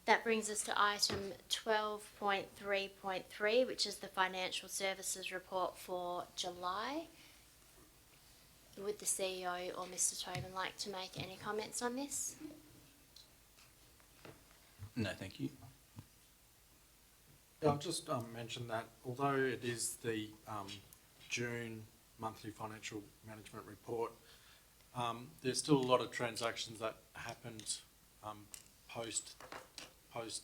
That brings us to item 12.3.3, which is the financial services report for July. Would the CEO or Mr. Tobin like to make any comments on this? No, thank you. Yeah, I'll just mention that although it is the June monthly financial management report, there's still a lot of transactions that happened post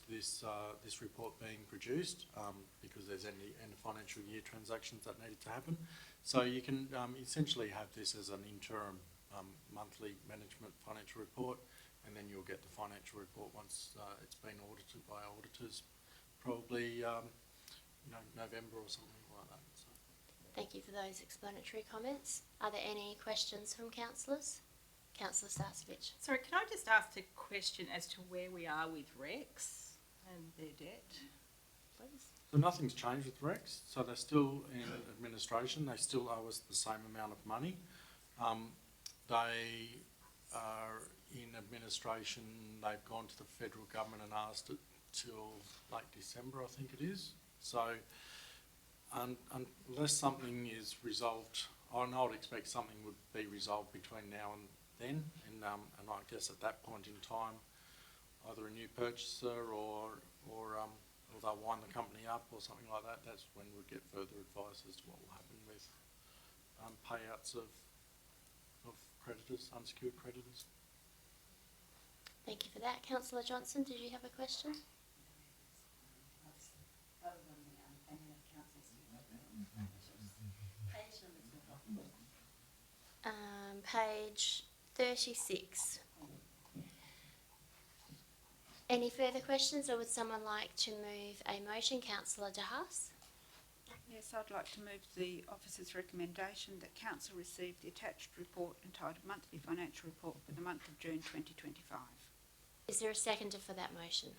this report being produced, because there's end of financial year transactions that needed to happen. So you can essentially have this as an interim monthly management financial report, and then you'll get the financial report once it's been audited by auditors, probably November or something like that. So. Thank you for those explanatory comments. Are there any questions from councillors? Councillor Starcevich. Sorry, can I just ask a question as to where we are with Rex and their debt, please? So nothing's changed with Rex, so they're still in administration, they still owe us the same amount of money. They are in administration, they've gone to the federal government and asked it till late December, I think it is. So unless something is resolved, I would expect something would be resolved between now and then, and I guess at that point in time, either a new purchaser or they'll wind the company up or something like that. That's when we'll get further advice as to what will happen with payouts of creditors, unsecured creditors. Thank you for that. Councillor Johnson, did you have a question? Page 36. Any further questions, or would someone like to move a motion? Councillor De Haas. Yes, I'd like to move the officer's recommendation that council receive the attached report entitled Monthly Financial Report for the month of June 2025. Is there a seconder for that motion?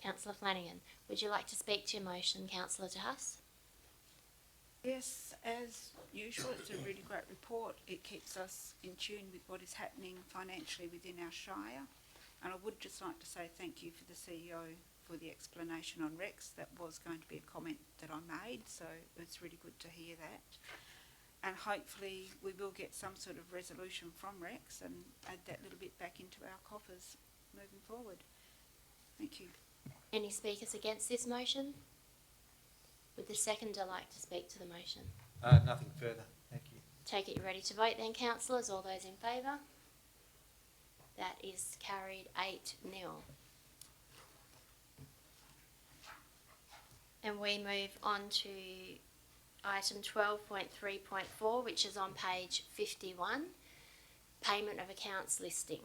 Councillor Flanagan, would you like to speak to your motion, Councillor De Haas? Yes, as usual, it's a really great report. It keeps us in tune with what is happening financially within our shire. And I would just like to say thank you for the CEO for the explanation on Rex. That was going to be a comment that I made, so it's really good to hear that. And hopefully we will get some sort of resolution from Rex and add that little bit back into our coffers moving forward. Thank you. Any speakers against this motion? Would the seconder like to speak to the motion? Nothing further, thank you. Take it you're ready to vote then, councillors. All those in favour? That is carried 8-0. And we move on to item 12.3.4, which is on page 51, payment of accounts listing.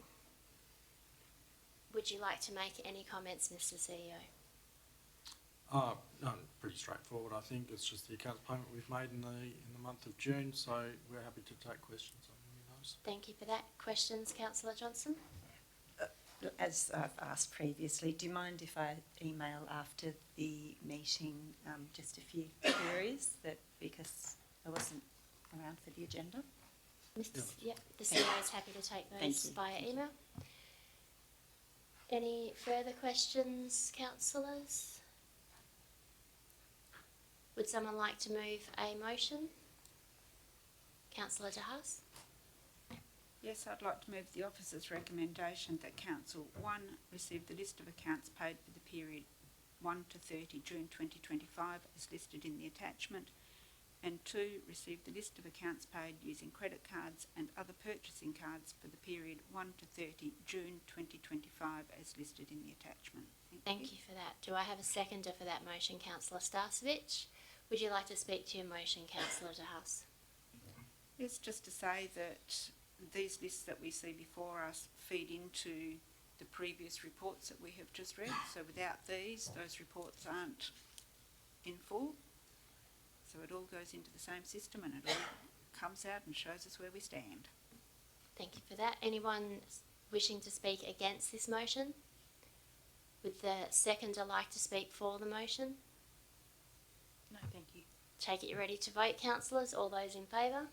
Would you like to make any comments, Mr. CEO? No, pretty straightforward. I think it's just the accounts payment we've made in the month of June, so we're happy to take questions on any of those. Thank you for that. Questions, Councillor Johnson? As I've asked previously, do you mind if I email after the meeting just a few queries because I wasn't around for the agenda? Yep, the CEO is happy to take those via email. Any further questions, councillors? Would someone like to move a motion? Councillor De Haas. Yes, I'd like to move the officer's recommendation that Council 1 receive the list of accounts paid for the period 1 to 30 June 2025 as listed in the attachment, and 2 receive the list of accounts paid using credit cards and other purchasing cards for the period 1 to 30 June 2025 as listed in the attachment. Thank you for that. Do I have a seconder for that motion, Councillor Starcevich? Would you like to speak to your motion, Councillor De Haas? Yes, just to say that these lists that we see before us feed into the previous reports that we have just read. So without these, those reports aren't in full. So it all goes into the same system and it all comes out and shows us where we stand. Thank you for that. Anyone wishing to speak against this motion? Would the seconder like to speak for the motion? No, thank you. Take it you're ready to vote, councillors. All those in favour?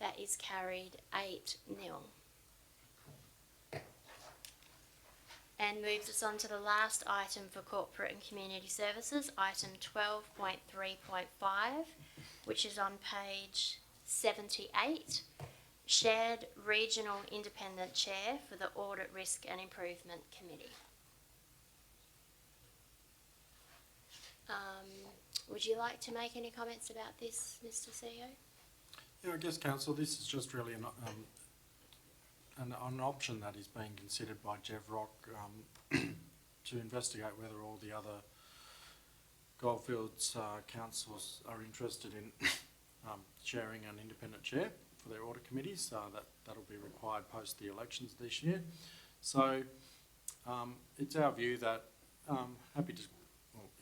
That is carried 8-0. And moves us on to the last item for corporate and community services, item 12.3.5, which is on page 78, Shared Regional Independent Chair for the Audit Risk and Improvement Committee. Would you like to make any comments about this, Mr. CEO? Yeah, I guess, Council, this is just really an option that is being considered by GEVROC to investigate whether all the other Goldfields councils are interested in chairing an independent chair for their audit committees. That'll be required post the elections this year. So it's our view that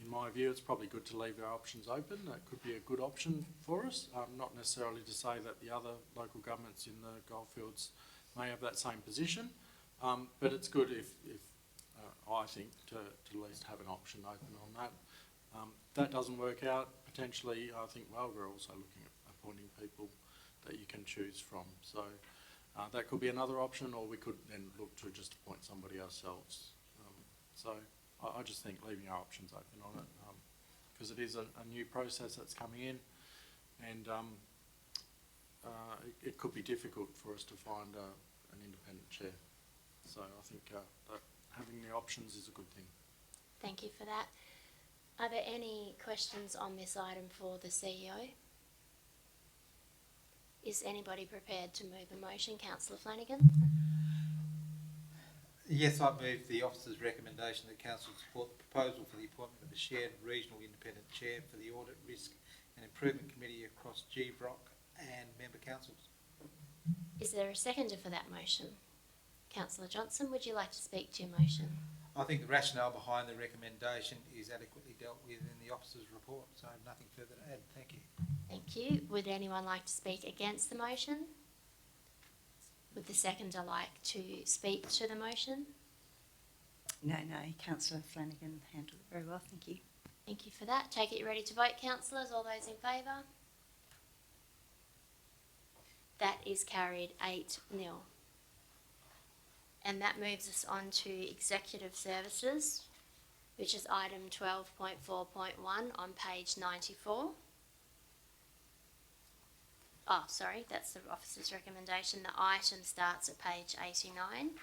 in my view, it's probably good to leave our options open. That could be a good option for us, not necessarily to say that the other local governments in the goldfields may have that same position, but it's good if I think, to at least have an option open on that. That doesn't work out, potentially, I think, well, we're also looking at appointing people that you can choose from. So that could be another option, or we could then look to just appoint somebody ourselves. So I just think leaving our options open on it, because it is a new process that's coming in, and it could be difficult for us to find an independent chair. So I think that having the options is a good thing. Thank you for that. Are there any questions on this item for the CEO? Is anybody prepared to move a motion? Councillor Flanagan? Yes, I move the officer's recommendation that council support the proposal for the appointment of a shared regional independent chair for the Audit, Risk and Improvement Committee across GVROC and member councils. Is there a seconder for that motion? Councillor Johnson, would you like to speak to your motion? I think the rationale behind the recommendation is adequately dealt with in the officer's report, so nothing further to add. Thank you. Thank you. Would anyone like to speak against the motion? Would the seconder like to speak to the motion? No, Councillor Flanagan handled it very well, thank you. Thank you for that. Take it you're ready to vote, councillors. All those in favour? That is carried 8-0. And that moves us on to executive services, which is item 12.4.1 on page 94. Oh, sorry, that's the officer's recommendation. The item starts at page 89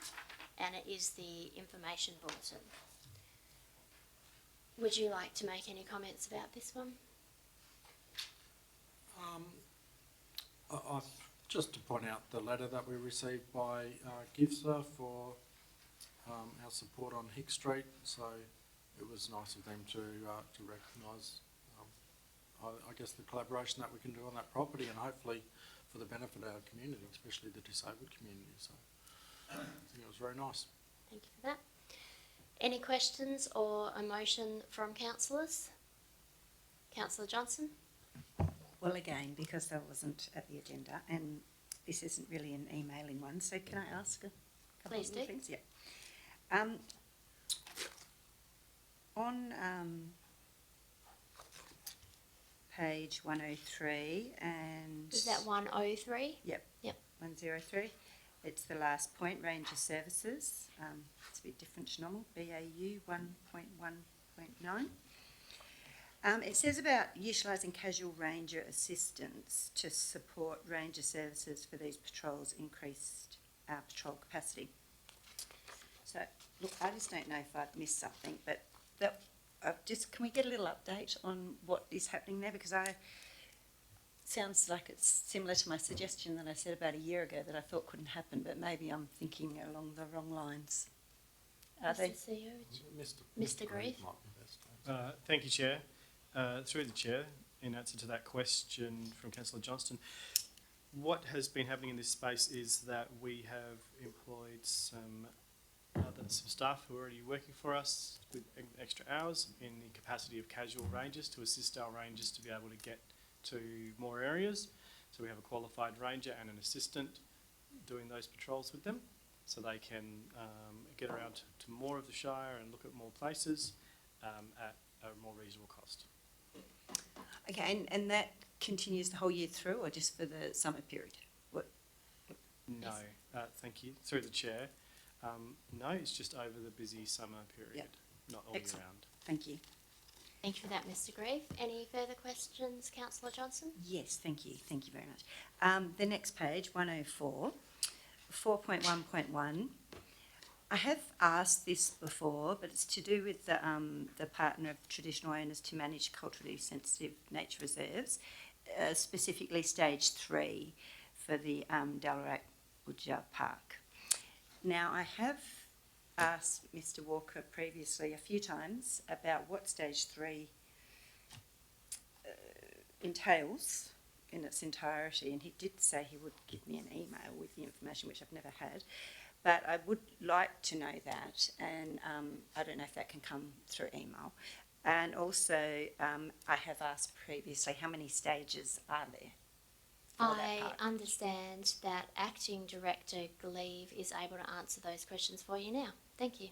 and it is the information bulletin. Would you like to make any comments about this one? Just to point out the letter that we received by GIFSA for our support on Hick Street, so it was nice of them to recognise I guess the collaboration that we can do on that property, and hopefully for the benefit of our community, especially the disabled community. So I think it was very nice. Thank you for that. Any questions or a motion from councillors? Councillor Johnson? Well, again, because that wasn't at the agenda, and this isn't really an emailing one, so can I ask a couple Please of do. things? Yeah. On page 103 and... Is that 103? Yep. 103. It's the last point, Ranger Services. It's a bit different to normal, BAU 1.1.9. It says about utilising casual ranger assistance to support ranger services for these patrols, increased our patrol capacity. So, look, I just don't know if I've missed something, but that can we get a little update on what is happening there? Because sounds like it's similar to my suggestion that I said about a year ago that I thought couldn't happen, but maybe I'm thinking along the wrong lines. Are they? Mr. CEO, Mr. Grieve? might be best. Thank you, Chair. Through the Chair, in answer to that question from Councillor Johnston, what has been happening in this space is that we have employed some staff who are already working for us with extra hours in the capacity of casual rangers to assist our rangers to be able to get to more areas. So we have a qualified ranger and an assistant doing those patrols with them, so they can get around to more of the Shire and look at more places at a more reasonable cost. Okay, and that continues the whole year through, or just for the summer period? No, thank you. Through the Chair. No, it's just over the busy summer period, not all Excellent. year round. Thank you. Thank you for that, Mr. Grieve. Any further questions, Councillor Johnson? Yes, thank you. Thank you very much. The next page, 104, 4.1.1. I have asked this before, but it's to do with the partner of traditional owners to manage culturally sensitive nature reserves, specifically stage 3 for the Dalarak Budja Park. Now, I have asked Mr. Walker previously a few times about what stage 3 entails in its entirety, and he did say he would give me an email with the information, which I've never had. But I would like to know that, and I don't know if that can come through email. And also, I have asked previously, how many stages are there for that I part? understand that Acting Director Gleave is able to answer those questions for you now. Thank you.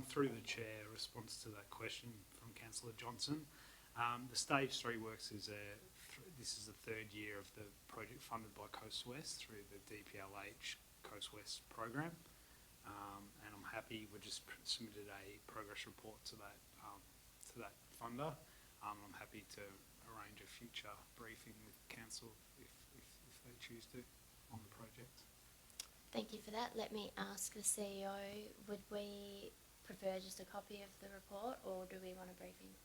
Through the chair, response to that question from Councillor Johnson. The stage 3 works is this is the third year of the project funded by Coast West through the DPLH Coast West program, and I'm happy we just submitted a progress report to that funder. I'm happy to arrange a future briefing with council if they choose to on the project. Thank you for that. Let me ask the CEO, would we prefer just a copy of the report, or do we want a briefing?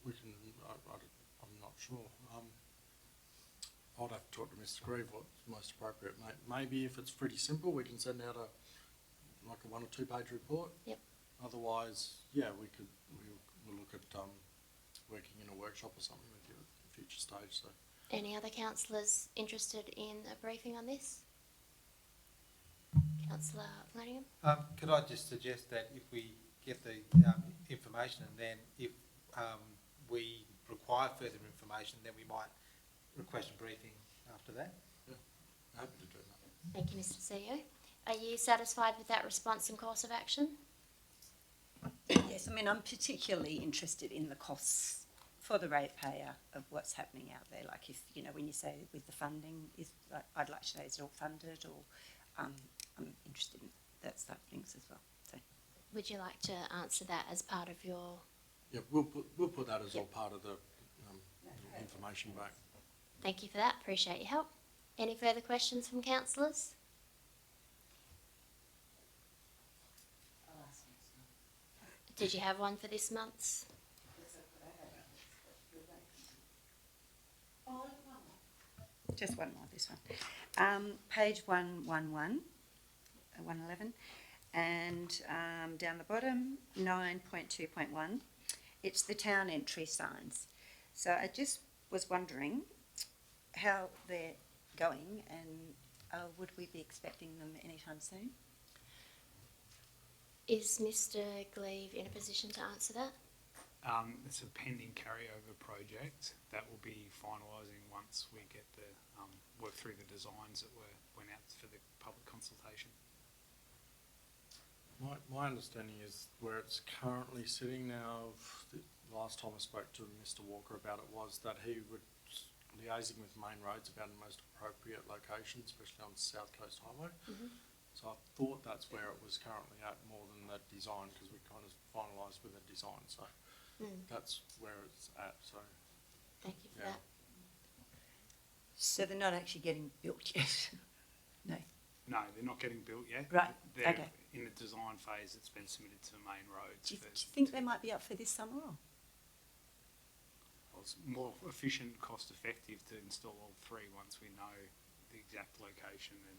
We can, I'm not sure. I'd have to talk to Mr. Grieve what's most appropriate. Maybe if it's pretty simple, we can send out a 1 or 2 page report. Yep. Otherwise, yeah, we'll look at working in a workshop or something with you at a future stage. So. Any other councillors interested in a briefing on this? Councillor Flanagan? Could I just suggest that if we get the information, and then if we require further information, then we might request a briefing after that? Yeah, happy to do that. Thank you, Mr. CEO. Are you satisfied with that response and course of action? Yes, I mean, I'm particularly interested in the costs for the ratepayer of what's happening out there. Like if, when you say with the funding, I'd like to know, is it all funded, or I'm interested in that side of things as well. So. Would you like to answer that as part of your... Yeah, we'll put that as all part of the information back. Thank you for that. Appreciate your help. Any further questions from councillors? Did you have one for this month's? Just one more, this one. Page 111, and down the bottom, 9.2.1, it's the town entry signs. So I just was wondering how they're going, and would we be expecting them anytime soon? Is Mr. Gleave in a position to answer that? It's a pending carryover project that will be finalising once we get the work through the designs that went out for the public consultation. My understanding is where it's currently sitting now. The last time I spoke to Mr. Walker about it was that he would liaising with Main Roads about the most appropriate location, especially on the South Coast Highway. Mm-hmm. So I thought that's where it was currently at, more than the design, because we kind of finalised with the design. So that's where it's at. So thank you for that. So they're not actually getting built yet? No. No, they're not getting built yet. Right, They're okay. in the design phase. It's been submitted to Main Roads. Do you think they might be up for this summer? Or? Well, it's more efficient, cost effective to install all 3 once we know the exact location and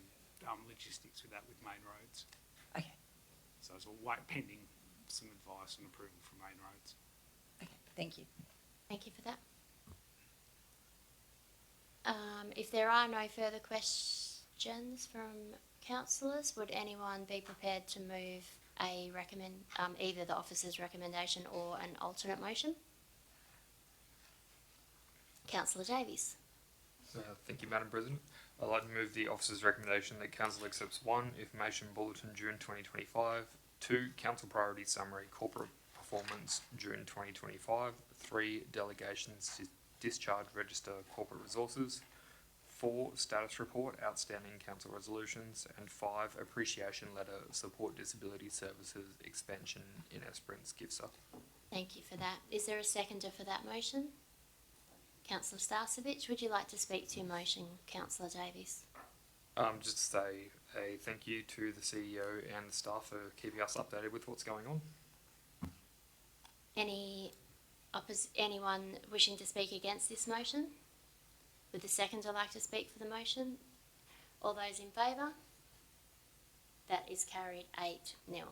logistics with that with Main Roads. Okay. So it's pending some advice and approval from Main Roads. Okay, thank you. Thank you for that. If there are no further questions from councillors, would anyone be prepared to move either the officer's recommendation or an alternate motion? Councillor Davies. Thank you, Madam President. I'd like to move the officer's recommendation that Council accepts 1, Information Bulletin June 2025, 2, Council Priority Summary Corporate Performance June 2025, 3, Delegations Discharge Register Corporate Resources, 4, Status Report Outstanding Council Resolutions, and 5, Appreciation Letter Support Disability Services Expansion in Esperance GIFSA. Thank you for that. Is there a seconder for that motion? Councillor Starcevich, would you like to speak to your motion, Councillor Davies? Just to say a thank you to the CEO and the staff for keeping us updated with what's going on. Anyone wishing to speak against this motion? Would the seconder like to speak for the motion? All those in favour? That is carried 8-0.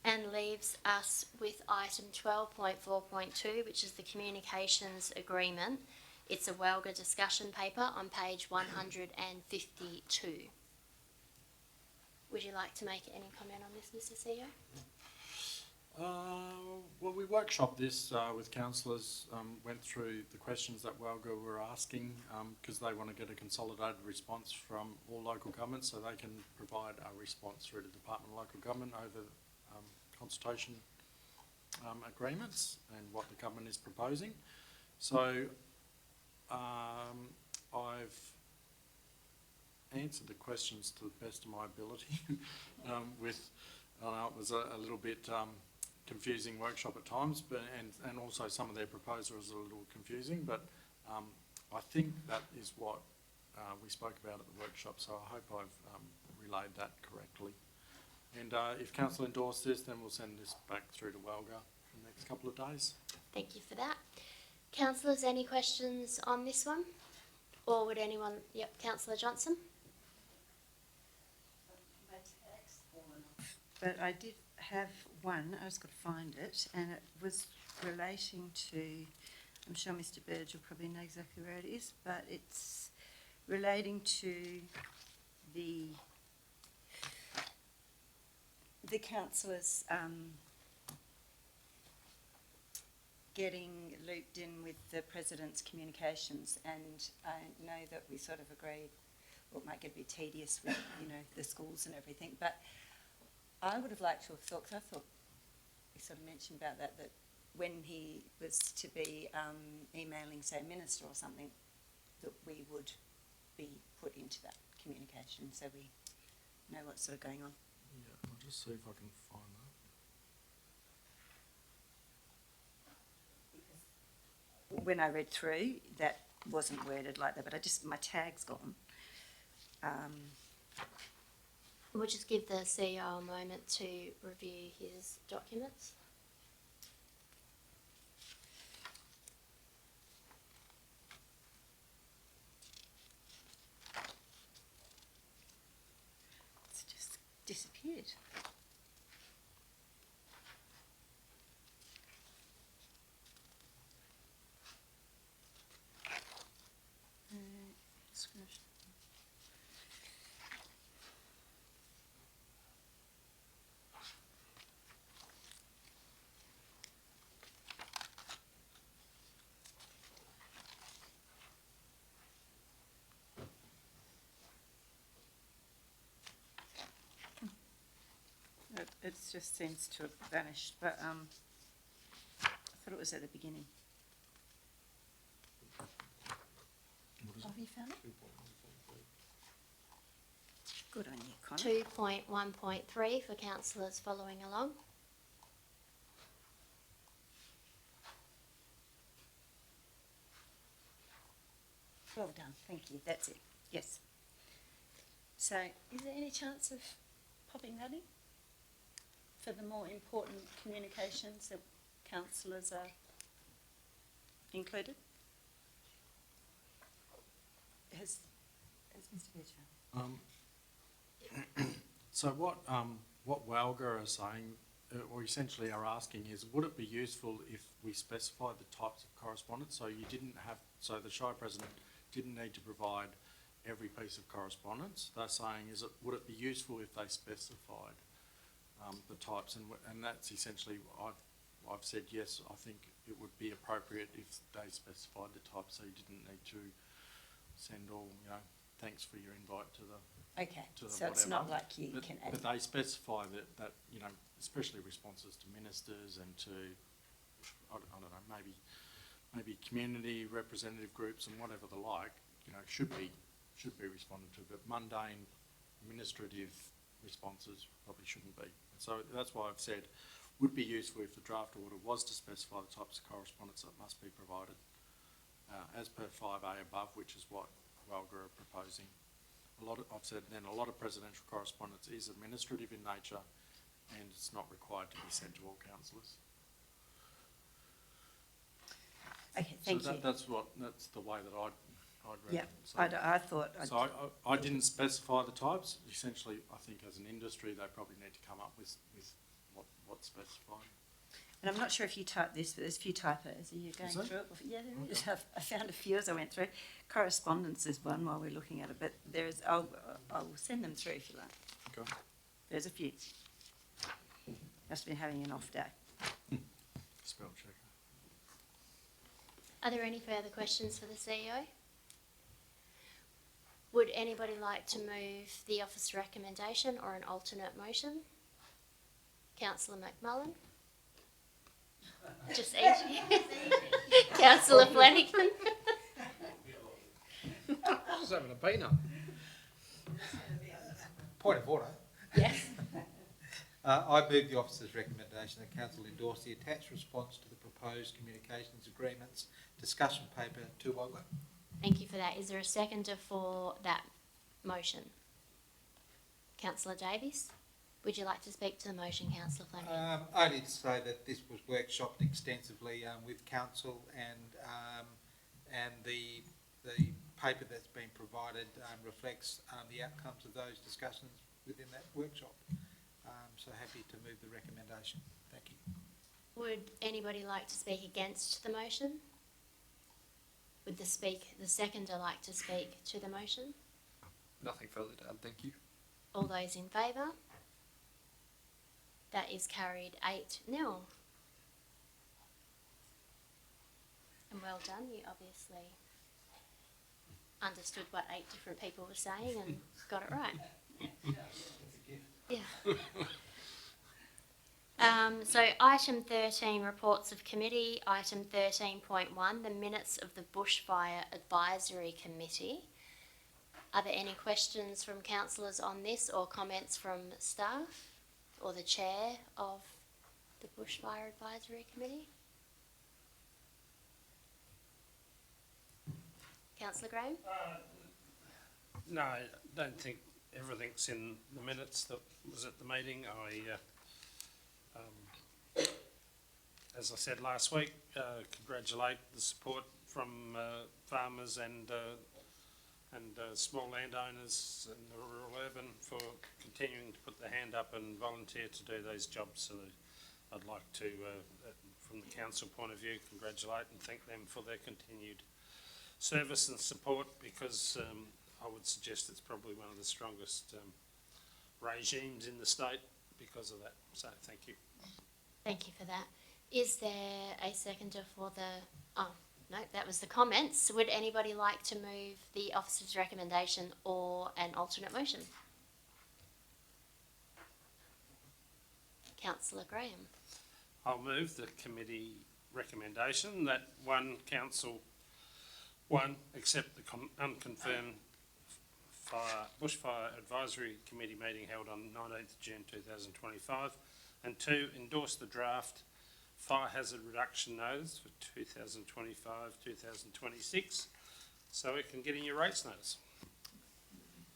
and leaves us with item 12.4.2, which is the communications agreement. It's a WELGA discussion paper on page 152. Would you like to make any comment on this, Mr. CEO? Well, we workshopped this with councillors, went through the questions that WELGA were asking, because they want to get a consolidated response from all local governments, so they can provide a response through the Department of Local Government over consultation agreements and what the government is proposing. So I've answered the questions to the best of my ability with, I know it was a little bit confusing workshop at times, but and also some of their proposals are a little confusing, but I think that is what we spoke about at the workshop, so I hope I've relayed that correctly. And if council endorse this, then we'll send this back through to WELGA in the next couple of days. Thank you for that. Councillors, any questions on this one? Or would anyone, yep, Councillor Johnson? But I did have one, I was going to find it, and it was relating to, I'm sure Mr. Burge will probably know exactly where it is, but it's relating to the councillors getting looped in with the President's communications, and I know that we sort of agreed, well, it might get a bit tedious with, you know, the schools and everything, but I would have liked to have thought, because I thought we sort of mentioned about that when he was to be emailing, say, a minister or something, that we would be put into that communication so we know what's sort of going on. Yeah, I'll just see if I can find that. When I read through, that wasn't worded like that, but my tag's gone. We'll just give the CEO a moment to review his documents. It's just disappeared. It just seems to have vanished, but I thought it was at the beginning. Oh, have you found it? Good on you, Connor. 2.1.3 for councillors following along. Well done, thank you, that's it, yes. So, is there any chance of popping that in? For the more important communications that councillors are included? Has Mr. Birch found it? So what WELGA are saying, or essentially are asking, is would it be useful if we specified the types of correspondence, so you didn't have, so the Shire President didn't need to provide every piece of correspondence? They're saying, would it be useful if they specified the types, and that's essentially, I've said yes, I think it would be appropriate if they specified the types, so you didn't need to send all, you know, thanks for your invite to the Okay, to the so it's not like you can add. But they specify that, you know, especially responses to ministers and to, I don't know, maybe community representative groups and whatever the like, you know, should be responded to, but mundane administrative responses probably shouldn't be. So that's why I've said would be useful if the draft order was to specify the types of correspondence that must be provided as per 5A above, which is what WELGA are proposing. I've said then a lot of presidential correspondence is administrative in nature and it's not required to be sent to all councillors. Okay, thank you. That's the way that I'd read yeah, it. So, I thought... So I didn't specify the types. Essentially, I think as an industry, they probably need to come up with what's specified. And I'm not sure if you typed this, but there's a few typos. Are you going Is there? through it? Yeah, there is. I found a few as I went through. Correspondence is one while we're looking at it, but there's, I will send them through if you like. Okay. There's a few. Must have been having an off day. Spell checker. Are there any further questions for the CEO? Would anybody like to move the office recommendation or an alternate motion? Councillor McMullen? Just easy. Councillor Flanagan? Just having a peanut. Point of order. Yes. I move the officer's recommendation that council endorse the attached response to the proposed communications agreements discussion paper 2.1. Thank you for that. Is there a seconder for that motion? Councillor Davies? Would you like to speak to the motion, Councillor Flanagan? Only to say that this was workshopped extensively with council and the paper that's been provided reflects the outcomes of those discussions within that workshop. So happy to move the recommendation. Thank you. Would anybody like to speak against the motion? Would the seconder like to speak to the motion? Nothing further to add, thank you. All those in favour? That is carried 8-0. And well done, you obviously understood what 8 different people were saying and got it right. Yeah. So item 13, reports of committee. Item 13.1, the minutes of the Bushfire Advisory Committee. Are there any questions from councillors on this or comments from staff or the chair of the Bushfire Advisory Committee? Councillor Graham? No, I don't think everything's in the minutes that was at the meeting. As I said last week, congratulate the support from farmers and small landowners in the rural urban for continuing to put their hand up and volunteer to do these jobs. So I'd like to, from the council point of view, congratulate and thank them for their continued service and support, because I would suggest it's probably one of the strongest regimes in the state because of that. So thank you. Thank you for that. Is there a seconder for the... Oh, no, that was the comments. Would anybody like to move the officer's recommendation or an alternate motion? Councillor Graham. I'll move the committee recommendation that accept the unconfirmed Bushfire Advisory Committee meeting held on 19th June 2025, and 2, endorse the draft fire hazard reduction notice for 2025-2026 so it can get in your rates notice.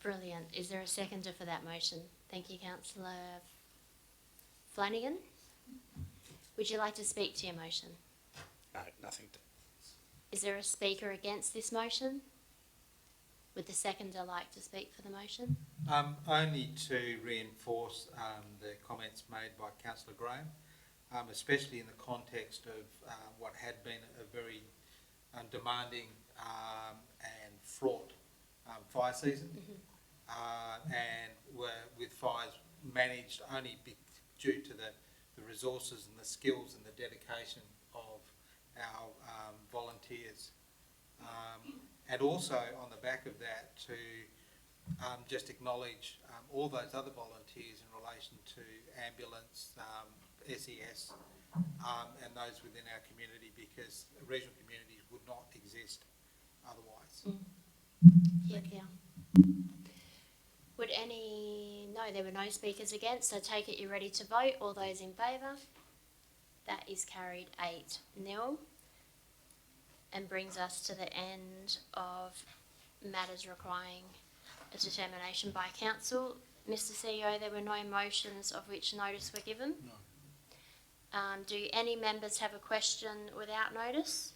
Brilliant. Is there a seconder for that motion? Thank you, Councillor Flanagan. Would you like to speak to your motion? No, nothing to. Is there a speaker against this motion? Would the seconder like to speak for the motion? Only to reinforce the comments made by Councillor Graham, especially in the context of what had been a very demanding and fraught fire season, and with fires managed only due to the resources and the skills and the dedication of our volunteers. And also on the back of that to just acknowledge all those other volunteers in relation to ambulance, SES, and those within our community, because regional communities would not exist otherwise. Yeah. Would no, there were no speakers against, so take it you're ready to vote. All those in favour? That is carried 8-0. And brings us to the end of matters requiring a determination by council. Mr. CEO, there were no motions of which notice were given. No. Do any members have a question without notice?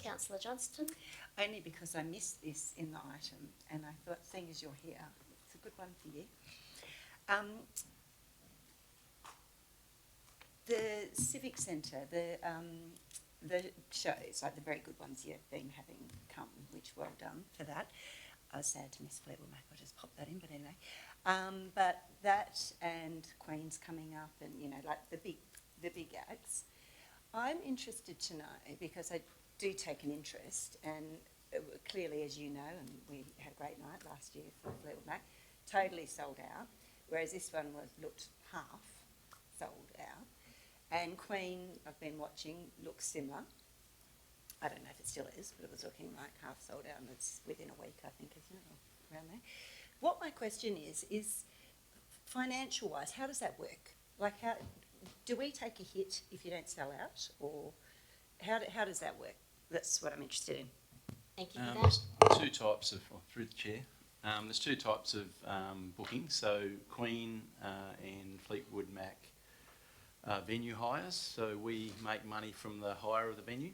Councillor Johnston? Only because I missed this in the item, and I thought, seeing as you're here, it's a good one for you. the Civic Centre, the shows, like the very good ones you've been having come, which well done for that. I was sad to miss Fleetwood Mac, I'll just pop that in, but anyway. But that and Queen's coming up and, you know, like the big acts. I'm interested to know, because I do take an interest, and clearly, as you know, and we had a great night last year for Fleetwood Mac, totally sold out, whereas this one looked half sold out. And Queen, I've been watching, looks similar. I don't know if it still is, but it was looking like half sold out, and it's within a week, I think, isn't it, or around there? What my question is financial-wise, how does that work? Like, how do we take a hit if you don't sell out, or how does that work? That's what I'm interested in. Thank you for that. There's two types of, through the chair, there's two types of bookings. So Queen and Fleetwood Mac venue hires. So we make money from the hire of the venue.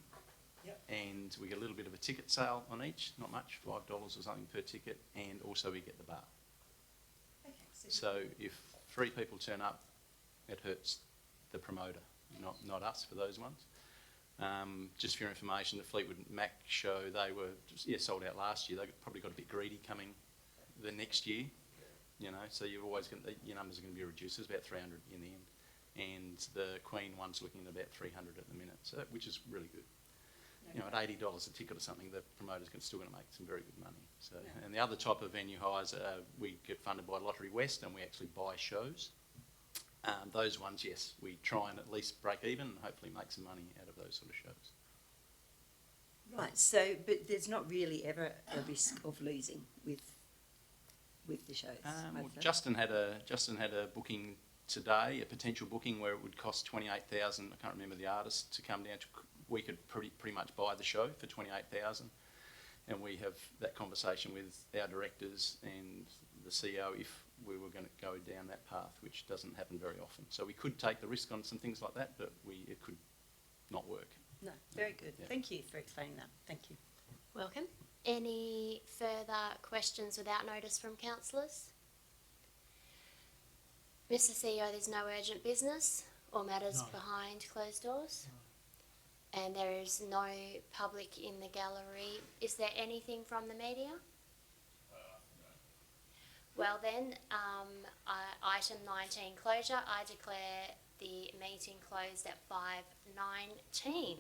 Yep. And we get a little bit of a ticket sale on each, not much, $5 or something per ticket, and also we get the bar. Okay, So if 3 people turn up, it hurts the promoter, not us for those ones. Just for your information, the Fleetwood Mac show, they were sold out last year. They probably got a bit greedy coming the next year, you know. So you've always got your numbers are going to be reduced. There's about 300 in the end, and the Queen one's looking at about 300 at the minute, so which is really good. You know, at $80 a ticket or something, the promoter's still going to make some very good money. So, and the other type of venue hires, we get funded by Lottery West, and we actually buy shows. Those ones, yes, we try and at least break even and hopefully make some money out of those sort of shows. Right, so, but there's not really ever a risk of losing with the shows? Well, Justin had a booking today, a potential booking where it would cost $28,000. I can't remember the artist to come down to. We could pretty much buy the show for $28,000, and we have that conversation with our directors and the CEO if we were going to go down that path, which doesn't happen very often. So we could take the risk on some things like that, but it could not work. No, very good. Yeah. Thank you for explaining that. Thank you. Welcome. Any further questions without notice from councillors? Mr. CEO, there's no urgent business or matters behind closed doors? And there is no public in the gallery. Is there anything from the media? Well then, item 19, closure. I declare the meeting closed at 5:19.